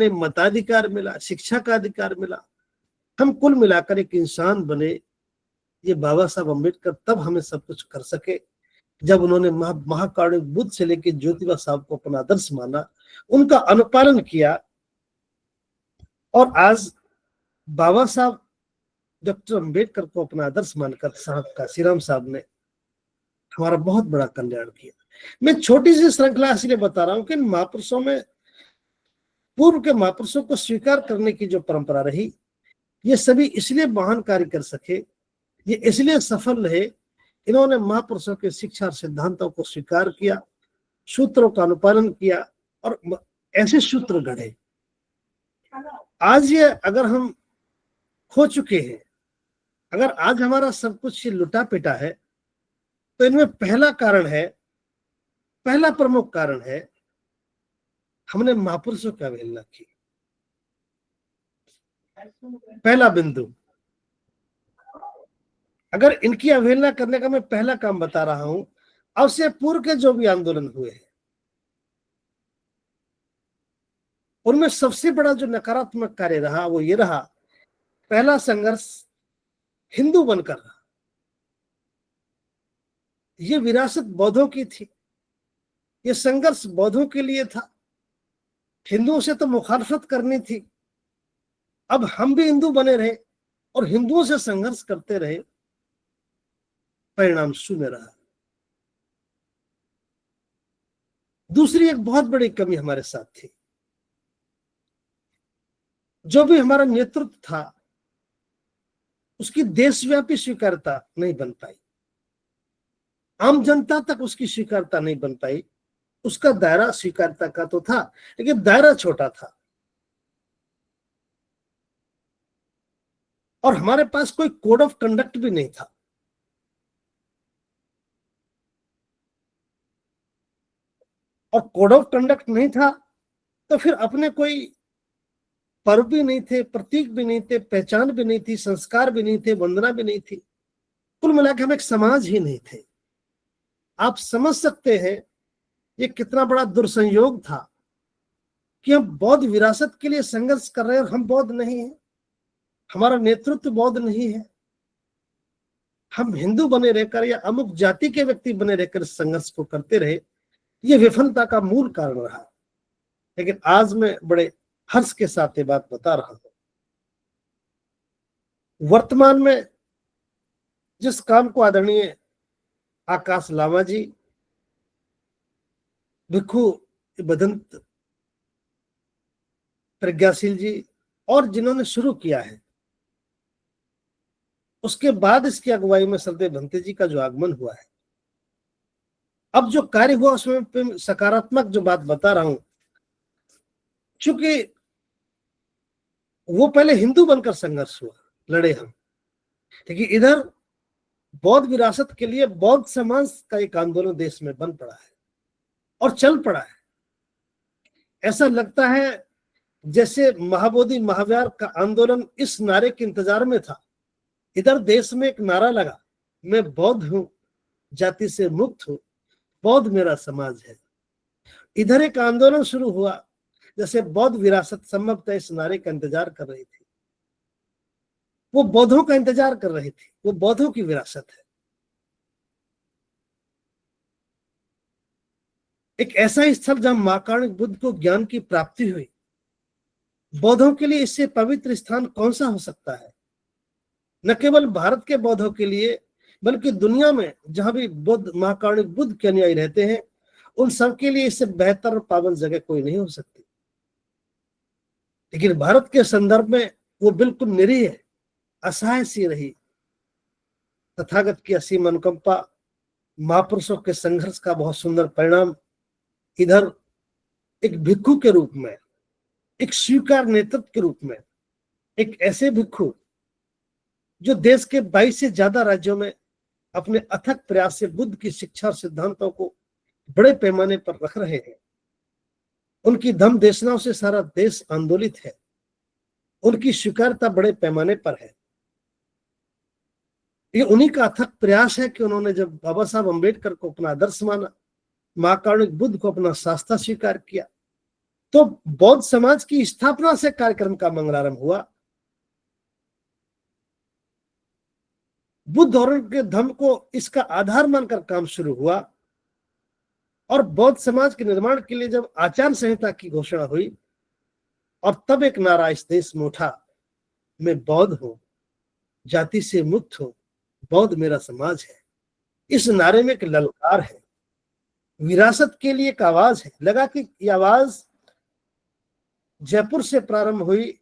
मताधिकार मिला, शिक्षा का अधिकार मिला, हम कुल मिलाकर एक इंसान बने। ये बाबा साहब अम्बेडकर तब हमें सब कुछ कर सके जब उन्होंने महाकारुणिक बुद्ध से लेकर ज्योतिबा साहब को अपना आदर्श माना, उनका अनुपालन किया। और आज बाबा साहब डॉक्टर अंबेडकर को अपना आदर्श मानकर साहब काशीराम साहब ने हमारा बहुत बड़ा कल्याण किया। मैं छोटी सी श्रृंखला इसलिए बता रहा हूं कि महापुरुषों में, पूर्व के महापुरुषों को स्वीकार करने की जो परंपरा रही, ये सभी इसलिए महान कार्य कर सके, ये इसलिए सफल रहे, इन्होंने महापुरुषों के शिक्षा और सिद्धांतों को स्वीकार किया, सूत्रों का अनुपालन किया, और ऐसे सूत्र गढ़े। आज ये अगर हम खो चुके हैं, अगर आज हमारा सब कुछ लुटा पिटा है, तो इनमें पहला प्रमुख कारण है हमने महापुरुषों की अवहेलना की। पहला बिंदु, अगर इनकी अवहेलना करने का मैं पहला काम बता रहा हूं, अब से पूर्व के जो भी आंदोलन हुए हैं उनमें सबसे बड़ा जो नकारात्मक कार्य रहा वो ये रहा, पहला संघर्ष हिंदू बनकर रहा। ये विरासत बौद्धों की थी, ये संघर्ष बौद्धों के लिए था, हिंदुओं से तो मुखालफत करनी थी। अब हम भी हिंदू बने रहे और हिंदुओं से संघर्ष करते रहे, परिणाम शून्य रहा। दूसरी एक बहुत बड़ी कमी हमारे साथ थी, जो भी हमारा नेतृत्व था उसकी देशव्यापी स्वीकार्यता नहीं बन पाई, आम जनता तक उसकी स्वीकार्यता नहीं बन पाई। उसका दायरा स्वीकार्यता का तो था, लेकिन दायरा छोटा था और हमारे पास कोई कोड ऑफ कंडक्ट भी नहीं था। और कोड ऑफ कंडक्ट नहीं था तो फिर अपने कोई पर्व भी नहीं थे, प्रतीक भी नहीं थे, पहचान भी नहीं थी, संस्कार भी नहीं थे, वंदना भी नहीं थी। कुल मिलाकर हम एक समाज ही नहीं थे। आप समझ सकते हैं ये कितना बड़ा दुर्संयोग था कि हम बौद्ध विरासत के लिए संघर्ष कर रहे हैं और हम बौद्ध नहीं है, हमारा नेतृत्व बौद्ध नहीं है। हम हिंदू बने रहकर या अमुक जाति के व्यक्ति बने रहकर संघर्ष को करते रहे, ये विफलता का मूल कारण रहा। लेकिन आज मैं बड़े हर्ष के साथ ये बात बता रहा हूं, वर्तमान में जिस काम को आदरणीय आकाश लामा जी, भिक्खू बदंत प्रज्ञाशील जी और जिन्होंने शुरू किया है, उसके बाद इसकी अगुवाई में सरदेव भंते जी का जो आगमन हुआ है, अब जो कार्य हुआ उसमें सकारात्मक जो बात बता रहा हूं, क्योंकि वो पहले हिंदू बनकर संघर्ष हुआ, लड़े हम, लेकिन इधर बौद्ध विरासत के लिए बौद्ध समाज का एक आंदोलन देश में बन पड़ा है और चल पड़ा है। ऐसा लगता है जैसे महाबोधि महाव्यार का आंदोलन इस नारे के इंतजार में था। इधर देश में एक नारा लगा, मैं बौद्ध हूं, जाति से मुक्त हूं, बौद्ध मेरा समाज है। इधर एक आंदोलन शुरू हुआ, जैसे बौद्ध विरासत संभवतः इस नारे का इंतजार कर रही थी, वो बौद्धों का इंतजार कर रही थी, वो बौद्धों की विरासत है। एक ऐसा स्थल जहां महाकारुणिक बुद्ध को ज्ञान की प्राप्ति हुई, बौद्धों के लिए इससे पवित्र स्थान कौन सा हो सकता है। न केवल भारत के बौद्धों के लिए बल्कि दुनिया में जहां भी बुद्ध महाकारुणिक बुद्ध के अनुयायी रहते हैं उन सब के लिए इससे बेहतर और पावन जगह कोई नहीं हो सकती। लेकिन भारत के संदर्भ में वो बिल्कुल निरीह है, असहाय सी रही। तथागत की असीम अनुकंपा, महापुरुषों के संघर्ष का बहुत सुंदर परिणाम इधर एक भिक्खु के रूप में, एक स्वीकार नेतृत्व के रूप में, एक ऐसे भिक्खु जो देश के 22 से ज्यादा राज्यों में अपने अथक प्रयास से बुद्ध की शिक्षा और सिद्धांतों को बड़े पैमाने पर रख रहे हैं। उनकी धम्म देशनाओं से सारा देश आंदोलित है, उनकी स्वीकारता बड़े पैमाने पर है। ये उन्हीं का अथक प्रयास है कि उन्होंने जब बाबा साहब अम्बेडकर को अपना आदर्श माना, महाकारुणिक बुद्ध को अपना शास्त्र स्वीकार किया, तो बौद्ध समाज की स्थापना से कार्यक्रम का मंगलारंभ हुआ। बुद्ध और उनके धर्म को इसका आधार मानकर काम शुरू हुआ और बौद्ध समाज के निर्माण के लिए जब आचार संहिता की घोषणा हुई और तब एक नारा इस देश में उठा, मैं बौद्ध हूं, जाति से मुक्त हूं, बौद्ध मेरा समाज है। इस नारे में एक ललकार है, विरासत के लिए एक आवाज है। लगा कि ये आवाज जयपुर से प्रारंभ हुई,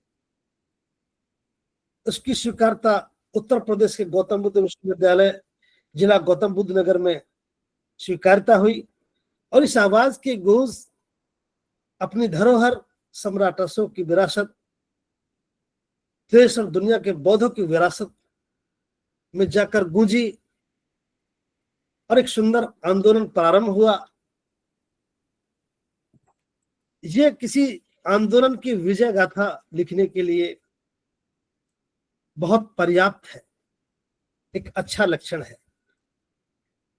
उसकी स्वीकारता उत्तर प्रदेश के गौतम बुद्ध विश्वविद्यालय जिला गौतम बुद्ध नगर में स्वीकारता हुई और इस आवाज की गूंज अपनी धरोहर सम्राट अशोक की विरासत, देश और दुनिया के बौद्धों की विरासत में जाकर गूंजी और एक सुंदर आंदोलन प्रारंभ हुआ। ये किसी आंदोलन की विजय गाथा लिखने के लिए बहुत पर्याप्त है, एक अच्छा लक्षण है।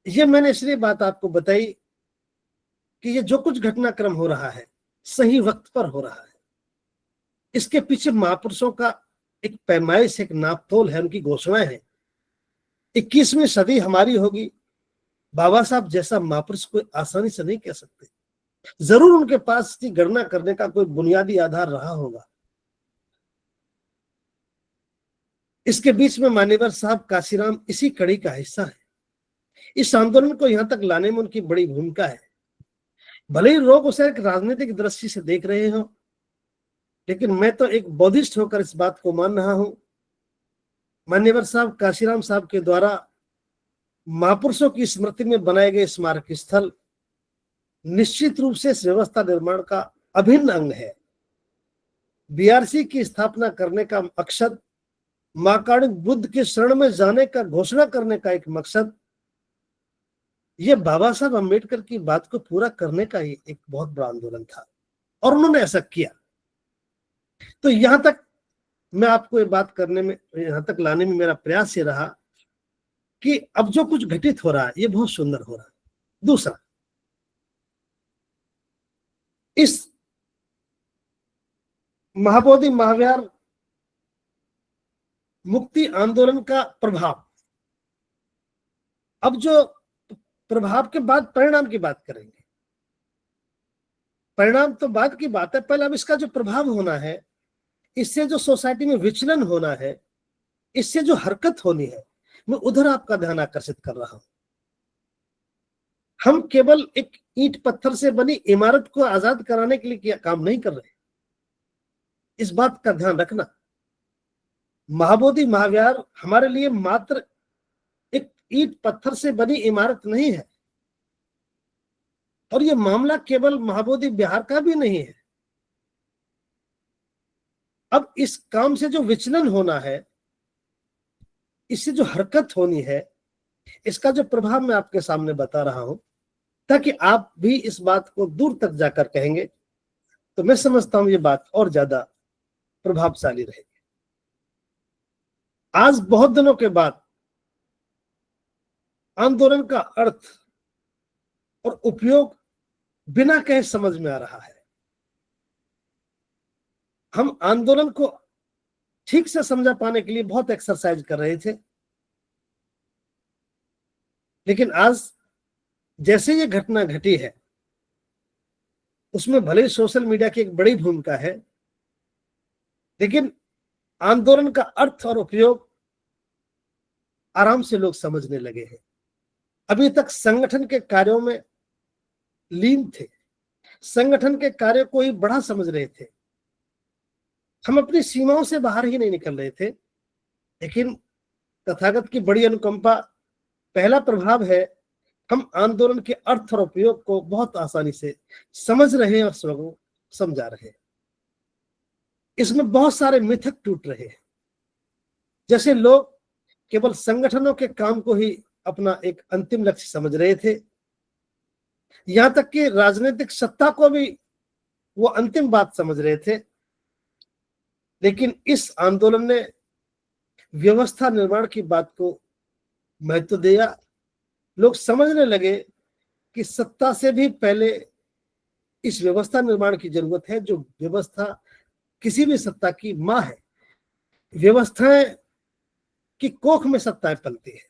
ये मैंने इसलिए बात आपको बताई कि ये जो कुछ घटनाक्रम हो रहा है सही वक्त पर हो रहा है। इसके पीछे महापुरुषों का एक पैमाइश, एक नापतोल है, उनकी घोषणाएं हैं। 21वीं सदी हमारी होगी, बाबा साहब जैसा महापुरुष कोई आसानी से नहीं कह सकते। जरूर उनके पास इसकी गणना करने का कोई बुनियादी आधार रहा होगा। इसके बीच में मान्यवर साहब काशीराम इसी कड़ी का हिस्सा है। इस आंदोलन को यहां तक लाने में उनकी बड़ी भूमिका है। भले ही लोग उसे एक राजनीतिक दृष्टि से देख रहे हो, लेकिन मैं तो एक बौद्धिस्ट होकर इस बात को मान रहा हूं। मान्यवर साहब काशीराम साहब के द्वारा महापुरुषों की स्मृति में बनाए गए स्मारक स्थल निश्चित रूप से इस व्यवस्था निर्माण का अभिन्न अंग है। बीआरसी की स्थापना करने का मकसद माकाणिक बुद्ध के शरण में जाने का घोषणा करने का एक मकसद, यह बाबा साहब अम्बेडकर की बात को पूरा करने का ही एक बहुत बड़ा आंदोलन था, और उन्होंने ऐसा किया। तो यहां तक मैं आपको ये बात करने में, यहां तक लाने में मेरा प्रयास ये रहा कि अब जो कुछ घटित हो रहा है ये बहुत सुंदर हो रहा है। दूसरा, इस महाबोधि महाविहार मुक्ति आंदोलन का प्रभाव, अब जो प्रभाव के बाद परिणाम की बात करेंगे। परिणाम तो बाद की बात है, पहले अब इसका जो प्रभाव होना है, इससे जो सोसाइटी में विचलन होना है, इससे जो हरकत होनी है, मैं उधर आपका ध्यान आकर्षित कर रहा हूं। हम केवल एक ईंट पत्थर से बनी इमारत को आजाद कराने के लिए काम नहीं कर रहे, इस बात का ध्यान रखना। महाबोधि महाविहार हमारे लिए मात्र एक ईंट पत्थर से बनी इमारत नहीं है, और यह मामला केवल महाबोधि विहार का भी नहीं है। अब इस काम से जो विचलन होना है, इससे जो हरकत होनी है, इसका जो प्रभाव मैं आपके सामने बता रहा हूं, ताकि आप भी इस बात को दूर तक जाकर कहेंगे, तो मैं समझता हूं ये बात और ज्यादा प्रभावशाली रहेगी। आज बहुत दिनों के बाद आंदोलन का अर्थ और उपयोग बिना कहे समझ में आ रहा है। हम आंदोलन को ठीक से समझा पाने के लिए बहुत एक्सरसाइज कर रहे थे, लेकिन आज जैसे ये घटना घटी है, उसमें भले ही सोशल मीडिया की एक बड़ी भूमिका है, लेकिन आंदोलन का अर्थ और उपयोग आराम से लोग समझने लगे हैं। अभी तक संगठन के कार्यों में लीन थे, संगठन के कार्य को ही बड़ा समझ रहे थे, हम अपनी सीमाओं से बाहर ही नहीं निकल रहे थे। लेकिन तथागत की बड़ी अनुकंपा, पहला प्रभाव है, हम आंदोलन के अर्थ और उपयोग को बहुत आसानी से समझ रहे हैं और सबको समझा रहे हैं। इसमें बहुत सारे मिथक टूट रहे हैं। जैसे लोग केवल संगठनों के काम को ही अपना एक अंतिम लक्ष्य समझ रहे थे, यहां तक कि राजनीतिक सत्ता को भी वो अंतिम बात समझ रहे थे। लेकिन इस आंदोलन ने व्यवस्था निर्माण की बात को महत्व दिया। लोग समझने लगे कि सत्ता से भी पहले इस व्यवस्था निर्माण की जरूरत है, जो व्यवस्था किसी भी सत्ता की मां है। व्यवस्थाएं की कोख में सत्ताएं पलती है,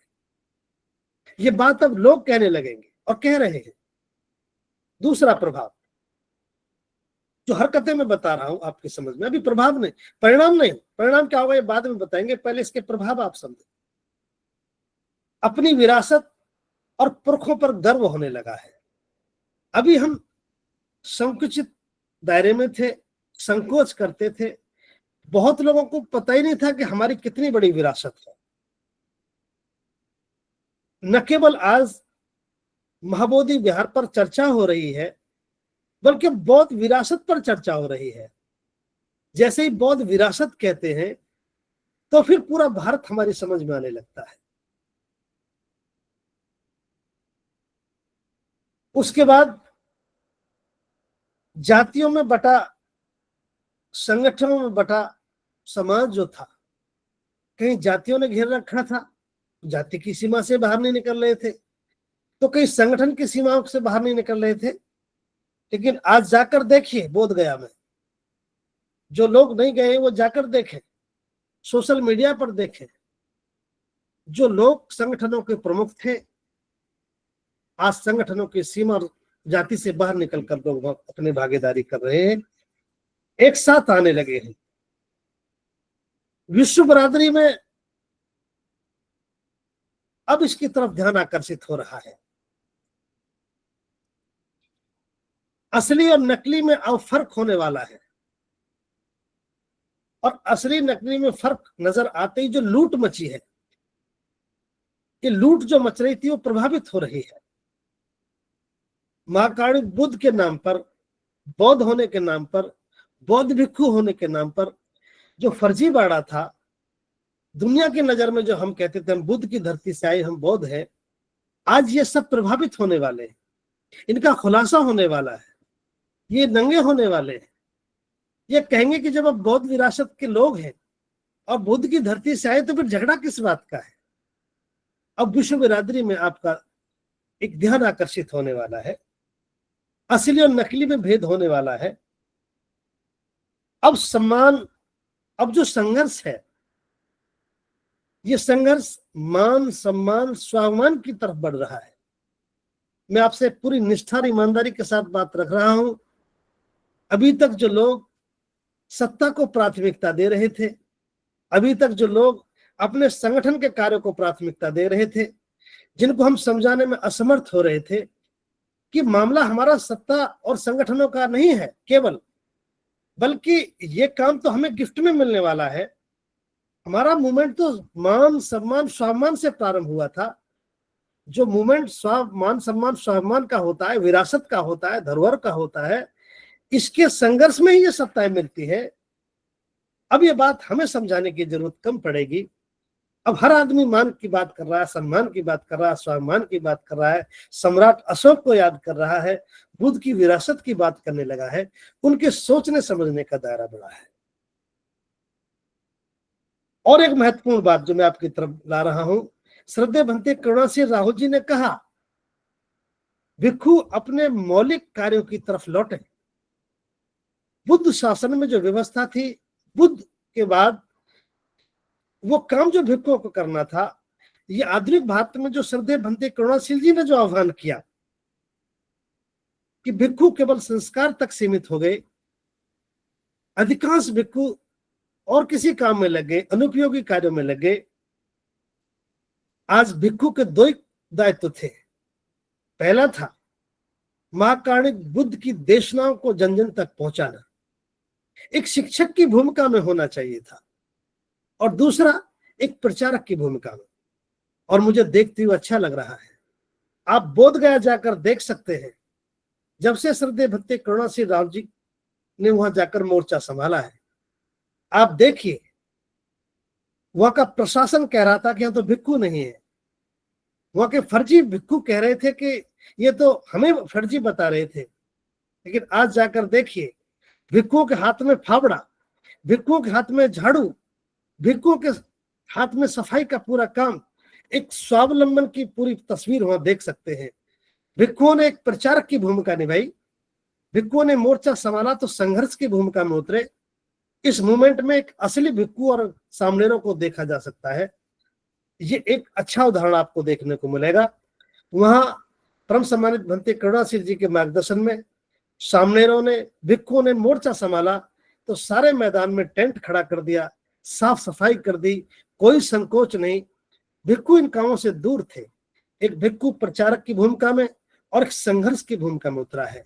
ये बात अब लोग कहने लगेंगे और कह रहे हैं। दूसरा प्रभाव, जो हरकतें मैं बता रहा हूं आपकी समझ में, अभी प्रभाव नहीं, परिणाम नहीं। परिणाम क्या होगा ये बाद में बताएंगे, पहले इसके प्रभाव आप समझें। अपनी विरासत और पुरखों पर गर्व होने लगा है। अभी हम संकुचित दायरे में थे, संकोच करते थे, बहुत लोगों को पता ही नहीं था कि हमारी कितनी बड़ी विरासत है। न केवल आज महाबोधि विहार पर चर्चा हो रही है, बल्कि बौद्ध विरासत पर चर्चा हो रही है। जैसे ही बौद्ध विरासत कहते हैं, तो फिर पूरा भारत हमारी समझ में आने लगता है। उसके बाद जातियों में बटा, संगठनों में बटा समाज जो था, कहीं जातियों ने घेर रखा था, जाति की सीमा से बाहर नहीं निकल रहे थे, तो कहीं संगठन की सीमाओं से बाहर नहीं निकल रहे थे। लेकिन आज जाकर देखिए बोध गया में, जो लोग नहीं गए वो जाकर देखें, सोशल मीडिया पर देखें, जो लोग संगठनों के प्रमुख थे आज संगठनों की सीमा और जाति से बाहर निकलकर लोग अपनी भागीदारी कर रहे हैं, एक साथ आने लगे हैं। विश्व बरादरी में अब इसकी तरफ ध्यान आकर्षित हो रहा है। असली और नकली में अब फर्क होने वाला है, और असली नकली में फर्क नजर आते ही जो लूट मची है, ये लूट जो मच रही थी वो प्रभावित हो रही है। महाकाणी बुद्ध के नाम पर, बौद्ध होने के नाम पर, बौद्ध भिक्षु होने के नाम पर जो फर्जीवाड़ा था, दुनिया की नजर में जो हम कहते थे हम बुद्ध की धरती से आए, हम बौद्ध हैं, आज ये सब प्रभावित होने वाले हैं, इनका खुलासा होने वाला है, ये नंगे होने वाले हैं। ये कहेंगे कि जब अब बौद्ध विरासत के लोग हैं और बुद्ध की धरती से आए तो फिर झगड़ा किस बात का है। अब विश्व बिरादरी में आपका एक ध्यान आकर्षित होने वाला है, असली और नकली में भेद होने वाला है। अब सम्मान, अब जो संघर्ष है, ये संघर्ष मान, सम्मान, स्वाभिमान की तरफ बढ़ रहा है। मैं आपसे पूरी निष्ठा और ईमानदारी के साथ बात रख रहा हूं। अभी तक जो लोग सत्ता को प्राथमिकता दे रहे थे, अभी तक जो लोग अपने संगठन के कार्यों को प्राथमिकता दे रहे थे, जिनको हम समझाने में असमर्थ हो रहे थे कि मामला हमारा सत्ता और संगठनों का नहीं है केवल, बल्कि ये काम तो हमें गिफ्ट में मिलने वाला है। हमारा मूवमेंट तो मान, सम्मान, स्वाभिमान से प्रारंभ हुआ था। जो मूवमेंट मान, सम्मान, स्वाभिमान का होता है, विरासत का होता है, धरोहर का होता है, इसके संघर्ष में ही ये सत्ताएं मिलती है। अब ये बात हमें समझाने की जरूरत कम पड़ेगी। अब हर आदमी मान की बात कर रहा है, सम्मान की बात कर रहा है, स्वाभिमान की बात कर रहा है, सम्राट अशोक को याद कर रहा है, बुद्ध की विरासत की बात करने लगा है। उनके सोचने समझने का दायरा बढ़ा है। और एक महत्वपूर्ण बात जो मैं आपकी तरफ ला रहा हूं, श्रद्धेय भंते करुणासिंह राहुल जी ने कहा भिक्षु अपने मौलिक कार्यों की तरफ लौटे। बुद्ध शासन में जो व्यवस्था थी, बुद्ध के बाद वो काम जो भिक्षुओं को करना था, ये आधुनिक भारत में जो श्रद्धेय भंते करुणासिंह जी ने जो आह्वान किया कि भिक्षु केवल संस्कार तक सीमित हो गए, अधिकांश भिक्षु और किसी काम में लगे, अनुपयोगी कार्यों में लगे। आज भिक्षु के दो ही दायित्व थे। पहला था महाकाणी बुद्ध की देशनाओं को जन जन तक पहुंचाना, एक शिक्षक की भूमिका में होना चाहिए था, और दूसरा एक प्रचारक की भूमिका में। और मुझे देखते हुए अच्छा लग रहा है, आप बोध गया जाकर देख सकते हैं, जब से श्रद्धेय भंते करुणासिंह राहुल जी ने वहां जाकर मोर्चा संभाला है, आप देखिए वहां का प्रशासन कह रहा था कि यहाँ तो भिक्षु नहीं है। वहां के फर्जी भिक्षु कह रहे थे कि ये तो हमें फर्जी बता रहे थे। लेकिन आज जाकर देखिए, भिक्षुओं के हाथ में फावड़ा, भिक्षुओं के हाथ में झाड़ू, भिक्षुओं के हाथ में सफाई का पूरा काम, एक स्वावलंबन की पूरी तस्वीर वहां देख सकते हैं। भिक्षुओं ने एक प्रचारक की भूमिका निभाई, भिक्षुओं ने मोर्चा संभाला तो संघर्ष की भूमिका में उतरे। इस मूवमेंट में एक असली भिक्षु और सामनेरों को देखा जा सकता है। ये एक अच्छा उदाहरण आपको देखने को मिलेगा। वहां परम सम्मानित भंते करुणासिंह जी के मार्गदर्शन में सामनेरों ने, भिक्षुओं ने मोर्चा संभाला तो सारे मैदान में टेंट खड़ा कर दिया, साफ सफाई कर दी, कोई संकोच नहीं। भिक्षु इन कामों से दूर थे। एक भिक्षु प्रचारक की भूमिका में और एक संघर्ष की भूमिका में उतरा है।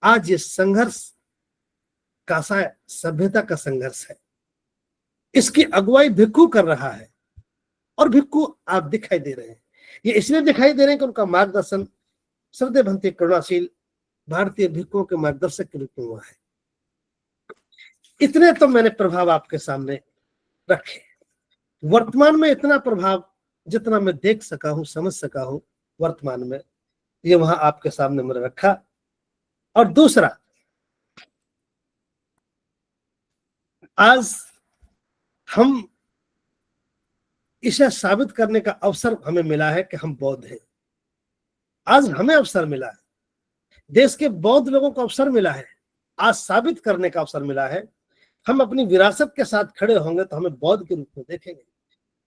आज ये संघर्ष कासा सभ्यता का संघर्ष है, इसकी अगुवाई भिक्षु कर रहा है, और भिक्षु आप दिखाई दे रहे हैं। ये इसलिए दिखाई दे रहे हैं कि उनका मार्गदर्शन श्रद्धेय भंते करुणासिंह भारतीय भिक्षुओं के मार्गदर्शक के रूप में हुआ है। इतने तो मैंने प्रभाव आपके सामने रखे। वर्तमान में इतना प्रभाव जितना मैं देख सका हूं, समझ सका हूं वर्तमान में, ये वहां आपके सामने मैंने रखा। और दूसरा, आज हम इसे साबित करने का अवसर हमें मिला है कि हम बौद्ध हैं। आज हमें अवसर मिला है, देश के बौद्ध लोगों को अवसर मिला है, आज साबित करने का अवसर मिला है। हम अपनी विरासत के साथ खड़े होंगे तो हमें बौद्ध के रूप में देखेंगे।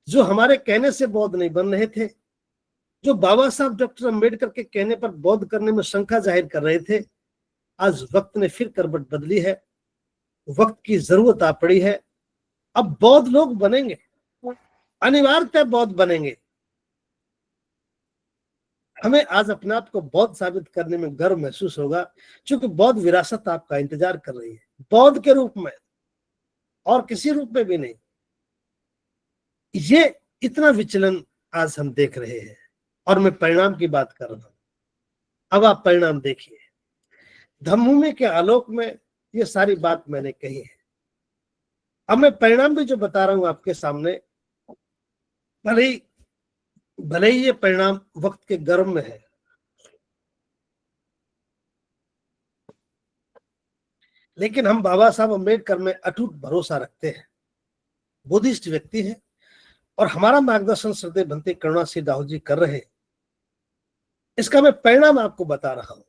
जो हमारे कहने से बौद्ध नहीं बन रहे थे, जो बाबा साहब डॉक्टर अम्बेडकर के कहने पर बौद्ध करने में शंका जाहिर कर रहे थे, आज वक्त ने फिर करवट बदली है, वक्त की जरूरत आ पड़ी है। अब बौद्ध लोग बनेंगे, अनिवार्यतः बौद्ध बनेंगे। हमें आज अपने आप को बौद्ध साबित करने में गर्व महसूस होगा, क्योंकि बौद्ध विरासत आपका इंतजार कर रही है, बौद्ध के रूप में और किसी रूप में भी नहीं। ये इतना विचलन आज हम देख रहे हैं, और मैं परिणाम की बात कर रहा हूं। अब आप परिणाम देखिए। धम्मभूमि के आलोक में ये सारी बात मैंने कही है। अब मैं परिणाम भी जो बता रहा हूं आपके सामने, भले ही ये परिणाम वक्त के गर्भ में है, लेकिन हम बाबा साहब अम्बेडकर में अटूट भरोसा रखते हैं। बुद्धिस्ट व्यक्ति है, और हमारा मार्गदर्शन श्रद्धेय भंते करुणा सिंह दाऊ जी कर रहे हैं। इसका मैं परिणाम आपको बता रहा हूं।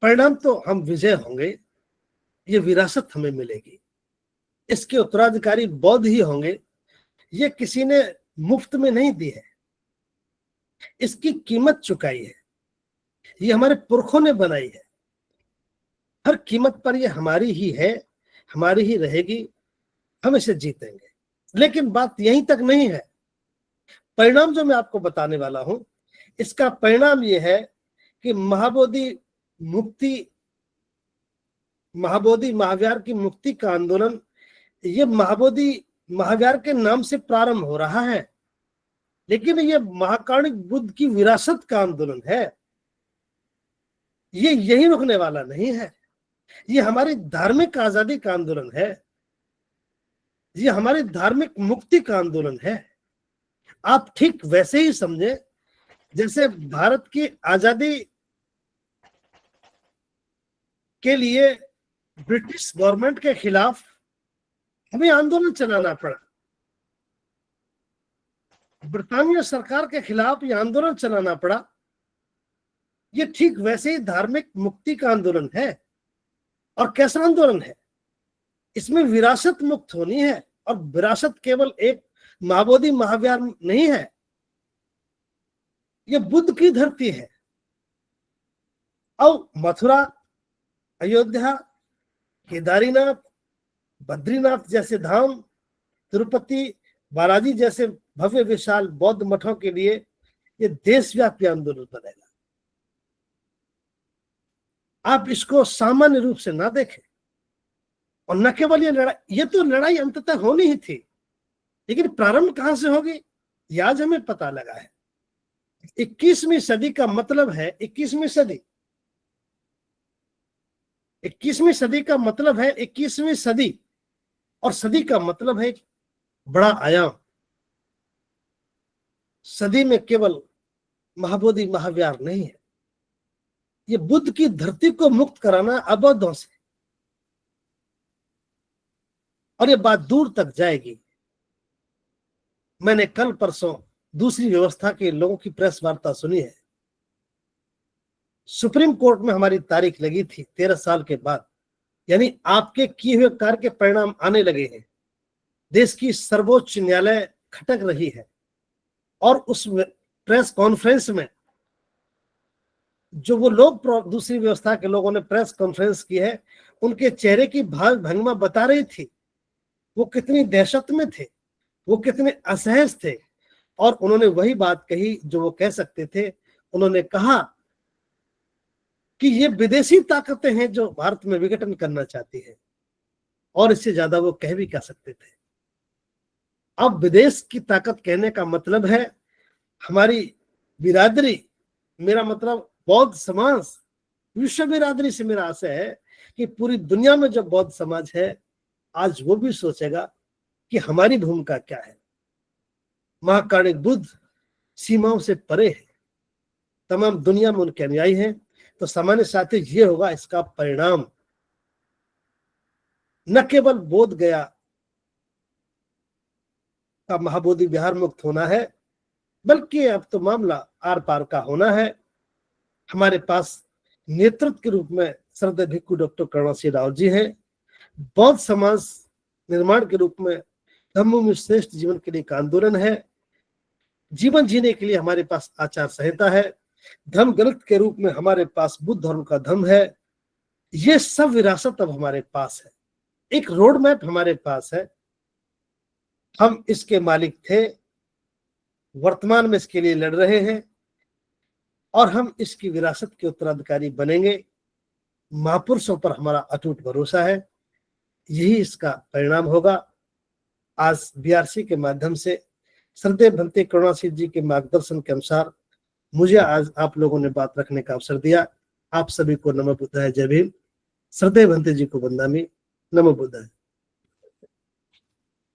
परिणाम तो हम विजय होंगे, ये विरासत हमें मिलेगी, इसके उत्तराधिकारी बौद्ध ही होंगे। ये किसी ने मुफ्त में नहीं दी है, इसकी कीमत चुकाई है, ये हमारे पुरखों ने बनाई है। हर कीमत पर ये हमारी ही है, हमारी ही रहेगी, हम इसे जीतेंगे। लेकिन बात यहीं तक नहीं है। परिणाम जो मैं आपको बताने वाला हूं, इसका परिणाम ये है कि महाबोधि महाविहार की मुक्ति का आंदोलन, ये महाबोधि महाविहार के नाम से प्रारंभ हो रहा है, लेकिन ये महाकारुणिक बुद्ध की विरासत का आंदोलन है। ये यही रुकने वाला नहीं है, ये हमारी धार्मिक आजादी का आंदोलन है, ये हमारी धार्मिक मुक्ति का आंदोलन है। आप ठीक वैसे ही समझे जैसे भारत की आजादी के लिए ब्रिटिश गवर्नमेंट के खिलाफ हमें आंदोलन चलाना पड़ा, ब्रिटानिया सरकार के खिलाफ ये आंदोलन चलाना पड़ा। ये ठीक वैसे ही धार्मिक मुक्ति का आंदोलन है। और कैसा आंदोलन है? इसमें विरासत मुक्त होनी है, और विरासत केवल एक महाबोधि महाविहार नहीं है, ये बुद्ध की धरती है। और मथुरा, अयोध्या, केदारीनाथ, बद्रीनाथ जैसे धाम, तिरुपति, बालाजी जैसे भव्य विशाल बौद्ध मठों के लिए ये देशव्यापी आंदोलन बनेगा। आप इसको सामान्य रूप से ना देखें। और न केवल ये लड़ाई, ये तो लड़ाई अंततः होनी ही थी, लेकिन प्रारंभ कहां से होगी ये आज हमें पता लगा है। 21वीं सदी का मतलब है 21वीं सदी। 21वीं सदी का मतलब है 21वीं सदी, और सदी का मतलब है एक बड़ा आयाम। सदी में केवल महाबोधि महाविहार नहीं है, ये बुद्ध की धरती को मुक्त कराना अबौद्धों से, और ये बात दूर तक जाएगी। मैंने कल परसों दूसरी व्यवस्था के लोगों की प्रेस वार्ता सुनी है। सुप्रीम कोर्ट में हमारी तारीख लगी थी 13 साल के बाद, यानी आपके किए हुए कार्य के परिणाम आने लगे हैं। देश की सर्वोच्च न्यायालय खटक रही है, और उस प्रेस कॉन्फ्रेंस में जो वो लोग दूसरी व्यवस्था के लोगों ने प्रेस कॉन्फ्रेंस की है, उनके चेहरे की भाव भंगिमा बता रही थी वो कितनी दहशत में थे, वो कितने असहज थे। और उन्होंने वही बात कही जो वो कह सकते थे। उन्होंने कहा कि ये विदेशी ताकतें हैं जो भारत में विघटन करना चाहती है, और इससे ज्यादा वो कह भी क्या सकते थे। अब विदेश की ताकत कहने का मतलब है हमारी बिरादरी, मेरा मतलब बौद्ध समाज, विश्व बिरादरी से मेरा आशय है कि पूरी दुनिया में जो बौद्ध समाज है, आज वो भी सोचेगा कि हमारी भूमिका क्या है। महाकारुणिक बुद्ध सीमाओं से परे है, तमाम दुनिया में उनके अनुयायी हैं। तो सामान्य साथी ये होगा इसका परिणाम। न केवल बोध गया का महाबोधि विहार मुक्त होना है, बल्कि अब तो मामला आर पार का होना है। हमारे पास नेतृत्व के रूप में श्रद्धेय भिक्खु डॉक्टर करुणा सिंह राव जी हैं। बौद्ध समाज निर्माण के रूप में धम्मभूमि श्रेष्ठ जीवन के लिए एक आंदोलन है। जीवन जीने के लिए हमारे पास आचार संहिता है। धर्म ग्रंथ के रूप में हमारे पास बुद्ध धर्म का धम्म है। ये सब विरासत अब हमारे पास है। एक रोड मैप हमारे पास है। हम इसके मालिक थे, वर्तमान में इसके लिए लड़ रहे हैं और हम इसकी विरासत के उत्तराधिकारी बनेंगे। महापुरुषों पर हमारा अटूट भरोसा है। यही इसका परिणाम होगा। आज बीआरसी के माध्यम से श्रद्धेय भंते करुणा सिंह जी के मार्गदर्शन के अनुसार मुझे आज आप लोगों ने बात रखने का अवसर दिया। आप सभी को नमो बुद्धाय, जय भीम। श्रद्धेय भंते जी को वंदनामि। नमो बुद्धाय।